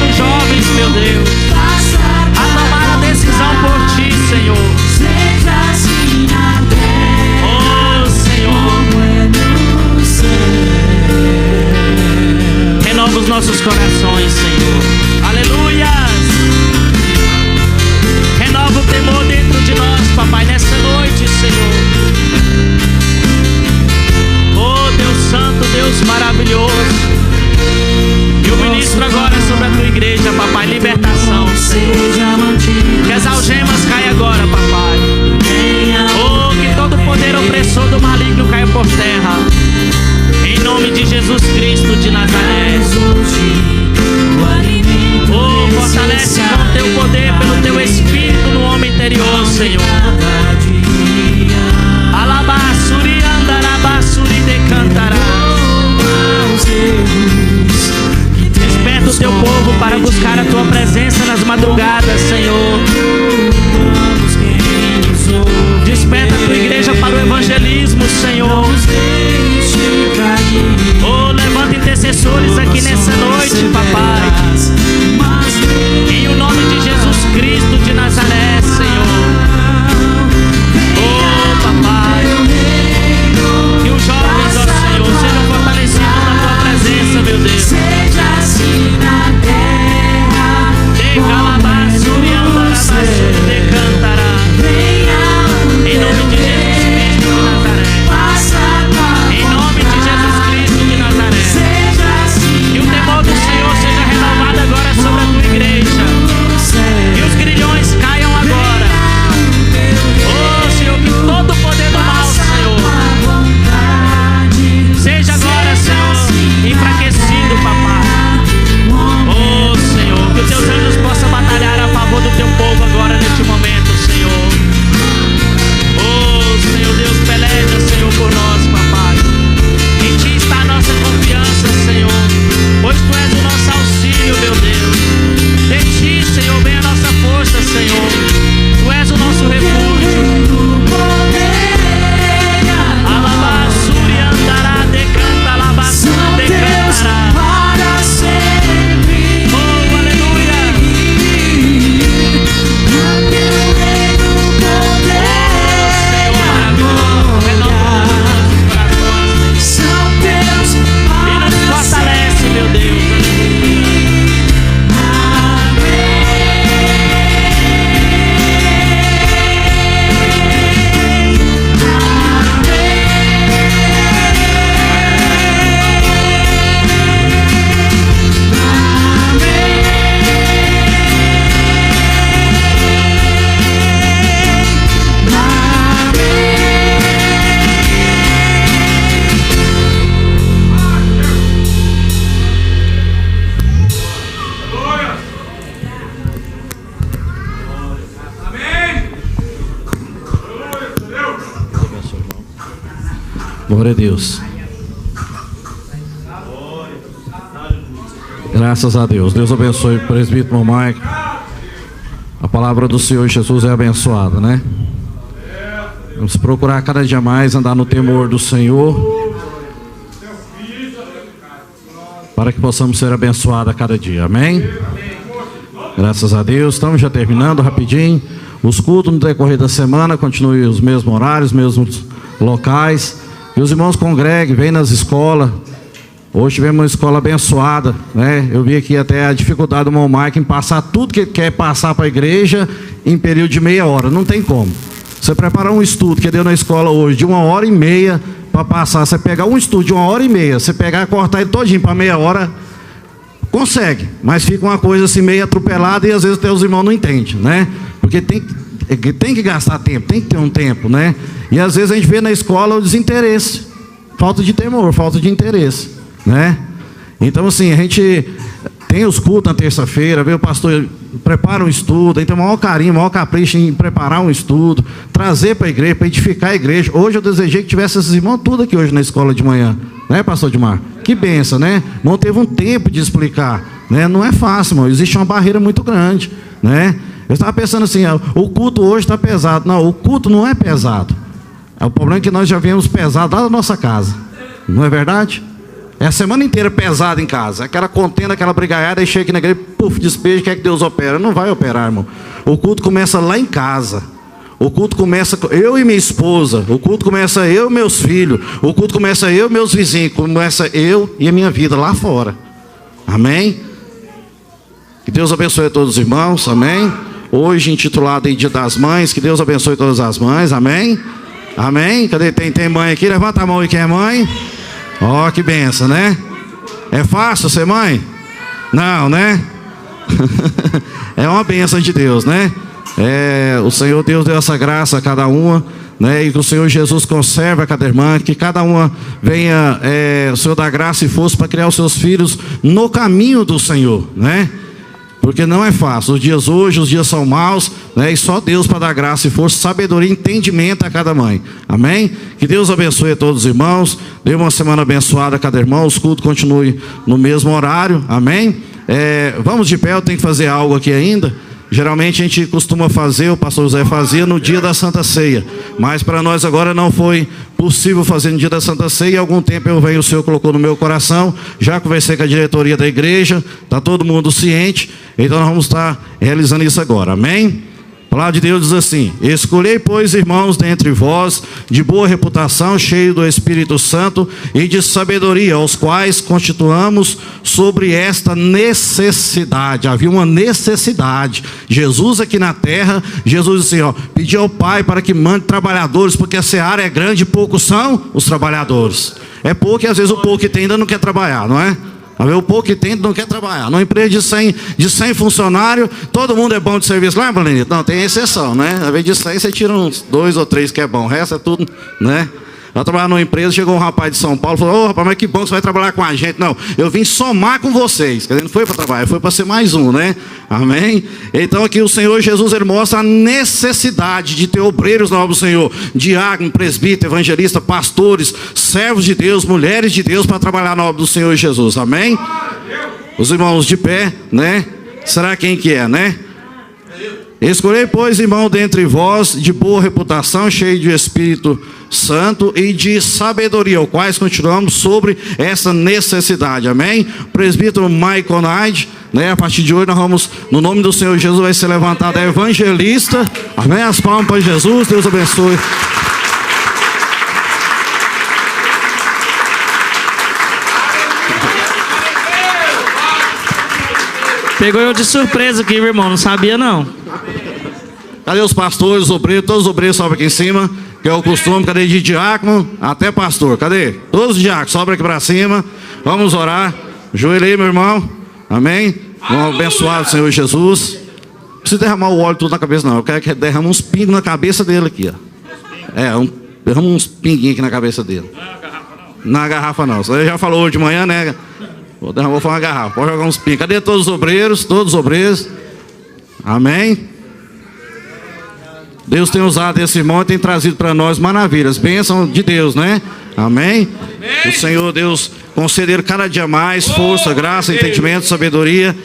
de Nazaré. Oh, fortalece com o teu poder, pelo teu Espírito no homem interior, Senhor. Alabassuri andarabassuri decantará. Desperta o teu povo para buscar a tua presença nas madrugadas, Senhor. Desperta a tua igreja para o evangelismo, Senhor. Oh, levanta intercessores aqui nessa noite, papai. Em o nome de Jesus Cristo de Nazaré, Senhor. Oh, papai. Que os jovens, ó Senhor, sejam fortalecidos na tua presença, meu Deus. Seja assim na terra. Decalabassuri andarabassuri decantará. Em nome de Jesus Cristo de Nazaré. Em nome de Jesus Cristo de Nazaré. Que o temor do Senhor seja renovado agora sobre a tua igreja. Que os grilhões caiam agora. Oh, Senhor, que todo o poder do mal, Senhor, seja agora, Senhor, enfraquecido, papai. Oh, Senhor, que os teus anjos possam batalhar a favor do teu povo agora neste momento, Senhor. Oh, Senhor Deus, peleja, Senhor, por nós, papai. Em ti está a nossa confiança, Senhor, pois tu és o nosso auxílio, meu Deus. De ti, Senhor, vem a nossa força, Senhor. Tu és o nosso refúgio. Alabassuri andará, decanta, alabassuri decantará. Oh, aleluia. Fortalece, meu Deus. Glória a Deus. Graças a Deus. Deus abençoe o presbítero Mike. A palavra do Senhor Jesus é abençoada, né? Vamos procurar cada dia mais andar no temor do Senhor, para que possamos ser abençoados a cada dia. Amém? Graças a Deus. Estamos já terminando rapidinho. Os cultos no decorrer da semana continuem os mesmos horários, mesmos locais. E os irmãos congreguem, vêm nas escolas. Hoje tivemos uma escola abençoada, né? Eu vi aqui até a dificuldade do irmão Mike em passar tudo que ele quer passar para a igreja em período de meia hora. Não tem como. Você preparar um estudo que deu na escola hoje de 1h30 para passar, você pegar um estudo de 1h30, você pegar e cortar ele todinho para meia hora, consegue. Mas fica uma coisa assim meio atropelada e às vezes até os irmãos não entendem, né? Porque tem que gastar tempo, tem que ter um tempo, né? E às vezes a gente vê na escola o desinteresse, falta de temor, falta de interesse, né? Então assim, a gente tem os cultos na terça-feira, vê o pastor prepara um estudo, a gente tem o maior carinho, o maior capricho em preparar um estudo, trazer para a igreja, para edificar a igreja. Hoje eu desejei que tivesse esses irmãos tudo aqui hoje na escola de manhã, né, pastor Edmar? Que benção, né? Irmão, teve um tempo de explicar, né? Não é fácil, irmão, existe uma barreira muito grande, né? Eu estava pensando assim, o culto hoje está pesado. Não, o culto não é pesado. O problema é que nós já viemos pesado lá da nossa casa, não é verdade? É a semana inteira pesado em casa. Aquela contenda, aquela brigaiada, aí chega aqui na igreja, puf, despejo, quer que Deus opera. Não vai operar, irmão. O culto começa lá em casa. O culto começa eu e minha esposa. O culto começa eu e meus filhos. O culto começa eu e meus vizinhos. Começa eu e a minha vida lá fora. Amém? Que Deus abençoe a todos os irmãos. Amém? Hoje intitulado em Dia das Mães. Que Deus abençoe todas as mães. Amém? Amém? Cadê? Tem mãe aqui? Levanta a mão aí, quem é mãe? Ó, que benção, né? É fácil ser mãe? Não, né? É uma benção de Deus, né? O Senhor Deus deu essa graça a cada uma, né? E que o Senhor Jesus conserve a cada irmã, que cada uma venha, o Senhor dar graça e força para criar os seus filhos no caminho do Senhor, né? Porque não é fácil, os dias são maus, né? E só Deus para dar graça e força, sabedoria e entendimento a cada mãe, amém? Que Deus abençoe a todos os irmãos, dê uma semana abençoada a cada irmão, os cultos continuem no mesmo horário, amém? Vamos de pé, eu tenho que fazer algo aqui ainda. Geralmente a gente costuma fazer, o pastor José fazia no dia da Santa Ceia, mas para nós agora não foi possível fazer no dia da Santa Ceia. Há algum tempo o Senhor colocou no meu coração, já conversei com a diretoria da igreja, está todo mundo ciente, então nós vamos estar realizando isso agora, amém? A palavra de Deus diz assim: escolhei, pois, irmãos dentre vós, de boa reputação, cheios do Espírito Santo e de sabedoria, aos quais constituamos sobre esta necessidade. Havia uma necessidade. Jesus aqui na terra, Jesus disse assim, pediu ao Pai para que mande trabalhadores, porque a seara é grande e poucos são os trabalhadores. É pouco e às vezes o pouco que tem ainda não quer trabalhar, não é? O pouco que tem não quer trabalhar. Numa empresa de 100 funcionários, todo mundo é bom de serviço lá, Planeta? Não, tem exceção, né? Às vezes de 100 você tira uns 2 ou 3 que é bom, o resto é tudo, né? Eu trabalhava numa empresa, chegou um rapaz de São Paulo, falou: rapaz, mas que bom que você vai trabalhar com a gente. Não, eu vim somar com vocês. Quer dizer, não foi para trabalhar, foi para ser mais um, né? Amém? Então aqui o Senhor Jesus, ele mostra a necessidade de ter obreiros na obra do Senhor, diácono, presbítero, evangelista, pastores, servos de Deus, mulheres de Deus, para trabalhar na obra do Senhor Jesus. Amém? Os irmãos de pé, né? Será quem que é, né? Escolhei, pois, irmão, dentre vós, de boa reputação, cheio de Espírito Santo e de sabedoria, o quais continuamos sobre essa necessidade, amém? Presbítero Michael Knight, né? A partir de hoje nós vamos, no nome do Senhor Jesus, vai ser levantado evangelista, amém? As palmas para Jesus, Deus abençoe. Pegou eu de surpresa aqui, meu irmão, não sabia não. Cadê os pastores, os obreiros? Todos os obreiros sobem aqui em cima, que é o costume. Cadê de diácono até pastor? Cadê? Todos os diáconos sobem aqui para cima. Vamos orar. Joelho aí, meu irmão. Amém? Vamos abençoar o Senhor Jesus. Não precisa derramar o óleo tudo na cabeça, não. Eu quero que derrame uns pingos na cabeça dele aqui, ó. Derrama uns pinguinhos aqui na cabeça dele. Na garrafa não. Você já falou hoje de manhã, né? Vou derramar uma garrafa. Pode jogar uns pingos. Cadê todos os obreiros? Todos os obreiros. Amém? Deus tem usado esse irmão e tem trazido para nós maravilhas, bênção de Deus, né? Amém? O Senhor Deus conceder cada dia mais força, graça, entendimento, sabedoria.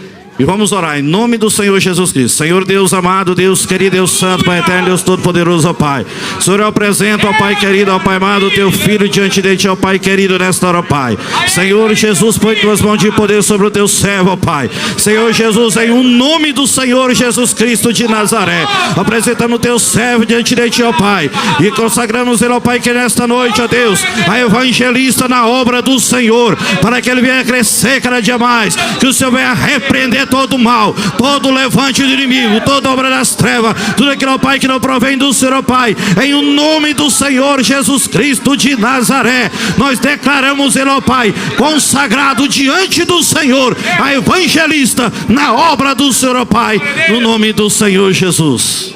E vamos orar em nome do Senhor Jesus Cristo. Senhor Deus amado, Deus querido, Deus santo, Pai eterno, Deus todo-poderoso, ó Pai. Senhor, eu apresento, ó Pai querido, ó Pai amado, teu filho diante de ti, ó Pai querido, nesta hora, ó Pai. Senhor Jesus, põe tuas mãos de poder sobre o teu servo, ó Pai. Senhor Jesus, em o nome do Senhor Jesus Cristo de Nazaré, apresentamos o teu servo diante de ti, ó Pai. E consagramos ele, ó Pai, que nesta noite, ó Deus, a evangelista na obra do Senhor, para que ele venha crescer cada dia mais, que o Senhor venha repreender todo o mal, todo o levante do inimigo, toda obra das trevas, tudo aquilo, ó Pai, que não provém do Senhor, ó Pai, em o nome do Senhor Jesus Cristo de Nazaré, nós declaramos ele, ó Pai, consagrado diante do Senhor, a evangelista na obra do Senhor, ó Pai, no nome do Senhor Jesus.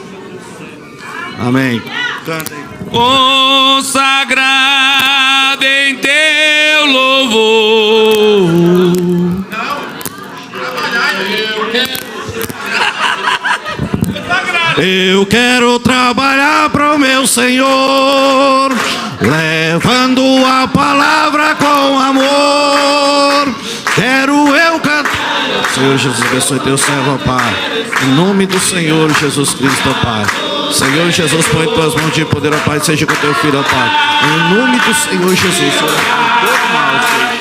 Amém. Canta aí. Consagrado em teu louvor. Eu quero trabalhar para o meu Senhor, levando a palavra com amor. Quero eu cantar. Senhor Jesus, abençoe teu servo, ó Pai. Em nome do Senhor Jesus Cristo, ó Pai. Senhor Jesus, põe tuas mãos de poder, ó Pai. Seja com teu filho, ó Pai. Em nome do Senhor Jesus, Senhor. Todo mal, Senhor.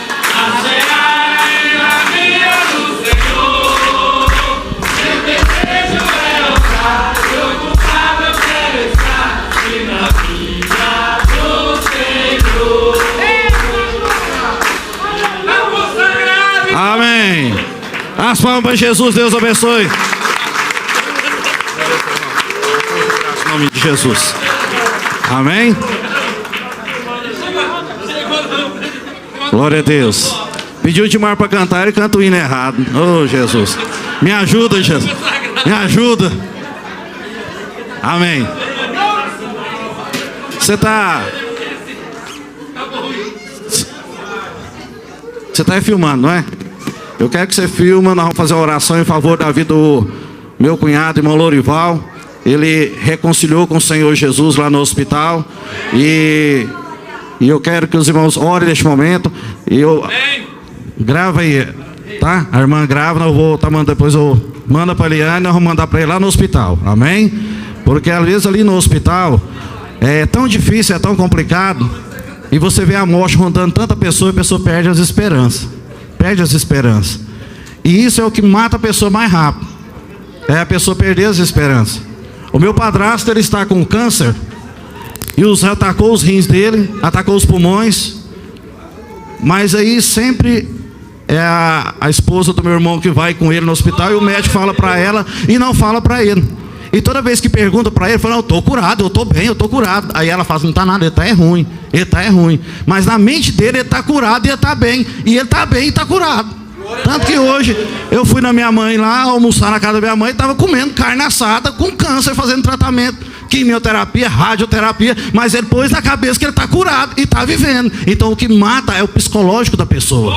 Amém. As palmas para Jesus, Deus abençoe. Em nome de Jesus. Amém. Glória a Deus. Pediu o Dimar para cantar, ele canta o hino errado. Oh, Jesus. Me ajuda, Jesus. Me ajuda. Amém. Você está filmando, não é? Eu quero que você filme. Nós vamos fazer uma oração em favor da vida do meu cunhado, irmão Lorival. Ele reconciliou com o Senhor Jesus lá no hospital. E eu quero que os irmãos orem neste momento. Grava aí, tá? A irmã grava, eu vou mandando depois, manda para a Eliane, nós vamos mandar para ele lá no hospital, amém? Porque às vezes ali no hospital é tão difícil, é tão complicado, e você vê a morte rondando tanta pessoa, e a pessoa perde as esperanças, e isso é o que mata a pessoa mais rápido, é a pessoa perder as esperanças. O meu padrasto, ele está com câncer, e atacou os rins dele, atacou os pulmões, mas aí sempre é a esposa do meu irmão que vai com ele no hospital, e o médico fala para ela e não fala para ele. E toda vez que pergunta para ele, fala: não, eu estou curado, eu estou bem, eu estou curado. Aí ela fala: não está nada, ele está ruim. Mas na mente dele, ele está curado e ele está bem. E ele está bem e está curado. Tanto que hoje eu fui na minha mãe lá, almoçar na casa da minha mãe, estava comendo carne assada com câncer, fazendo tratamento, quimioterapia, radioterapia, mas ele pôs na cabeça que ele está curado e está vivendo. Então o que mata é o psicológico da pessoa.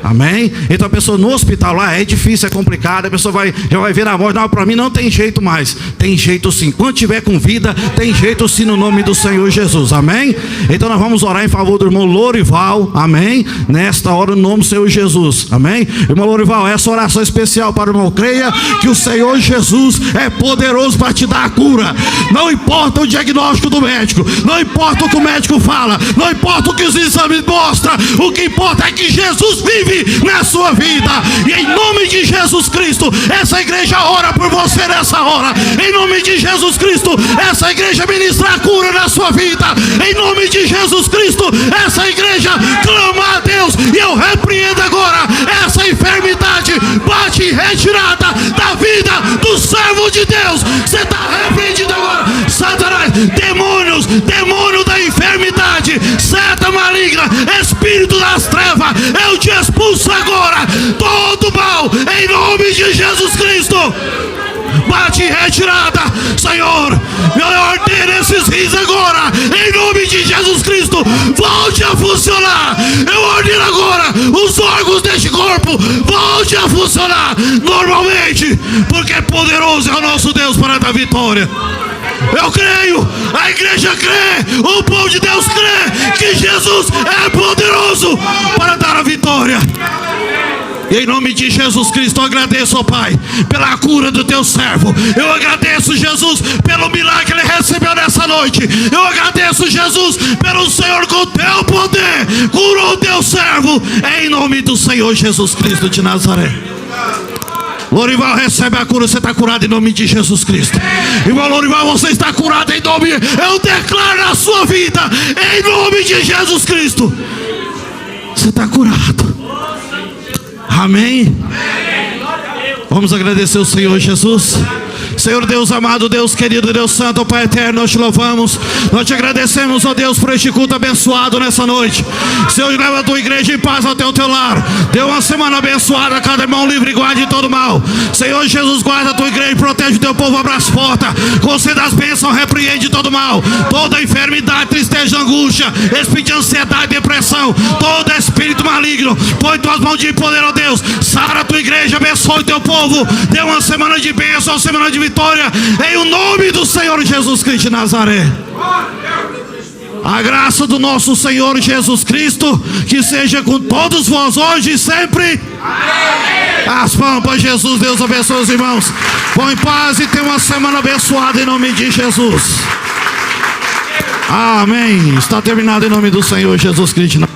Amém? Então a pessoa no hospital lá é difícil, é complicado, a pessoa já vai ver a morte. Não, para mim não tem jeito mais. Tem jeito sim. Quando tiver com vida, tem jeito sim, no nome do Senhor Jesus. Amém? Então nós vamos orar em favor do irmão Lorival. Amém? Nesta hora, no nome do Senhor Jesus. Amém? Irmão Lorival, essa oração especial para o irmão. Creia que o Senhor Jesus é poderoso para te dar a cura. Não importa o diagnóstico do médico, não importa o que o médico fala, não importa o que os exames mostram, o que importa é que Jesus vive na sua vida. E em nome de Jesus Cristo, essa igreja ora por você nessa hora. Em nome de Jesus Cristo, essa igreja ministra a cura na sua vida. Em nome de Jesus Cristo, essa igreja clama a Deus. E eu repreendo agora essa enfermidade, bate em retirada da vida do servo de Deus. Você está repreendido agora, Satanás, demônio da enfermidade, seta maligna, espírito das trevas, eu te expulso agora, todo mal, em nome de Jesus Cristo. Bate em retirada, Senhor. Eu ordeno esses rins agora, em nome de Jesus Cristo, volte a funcionar. Eu ordeno agora os órgãos deste corpo, volte a funcionar normalmente, porque poderoso é o nosso Deus para dar vitória. Eu creio, a igreja crê, o povo de Deus crê que Jesus é poderoso para dar a vitória. E em nome de Jesus Cristo, eu agradeço, ó Pai, pela cura do teu servo. Eu agradeço, Jesus, pelo milagre que ele recebeu nessa noite. Eu agradeço, Jesus, pelo Senhor com o teu poder curou o teu servo, em nome do Senhor Jesus Cristo de Nazaré. Lorival, recebe a cura, você está curado em nome de Jesus Cristo. Irmão Lorival, você está curado em nome, eu declaro na sua vida, em nome de Jesus Cristo, você está curado. Amém? Vamos agradecer o Senhor Jesus. Senhor Deus amado, Deus querido, Deus santo, Pai eterno, nós te louvamos, nós te agradecemos, ó Deus, por este culto abençoado nessa noite. Senhor, leva a tua igreja em paz até o teu lar. Dê uma semana abençoada a cada irmão livre e guarde de todo mal. Senhor Jesus, guarda a tua igreja e protege o teu povo, abra as portas, conceda as bênçãos, repreende todo mal, toda enfermidade, tristeza, angústia, espírito de ansiedade, depressão, todo espírito maligno, põe tuas mãos de poder, ó Deus, sara a tua igreja, abençoe o teu povo, dê uma semana de bênção, uma semana de vitória, em o nome do Senhor Jesus Cristo de Nazaré. A graça do nosso Senhor Jesus Cristo que seja com todos vós hoje e sempre. As palmas para Jesus. Deus abençoe os irmãos. Vão em paz e tenham uma semana abençoada em nome de Jesus. Amém. Está terminado em nome do Senhor Jesus Cristo.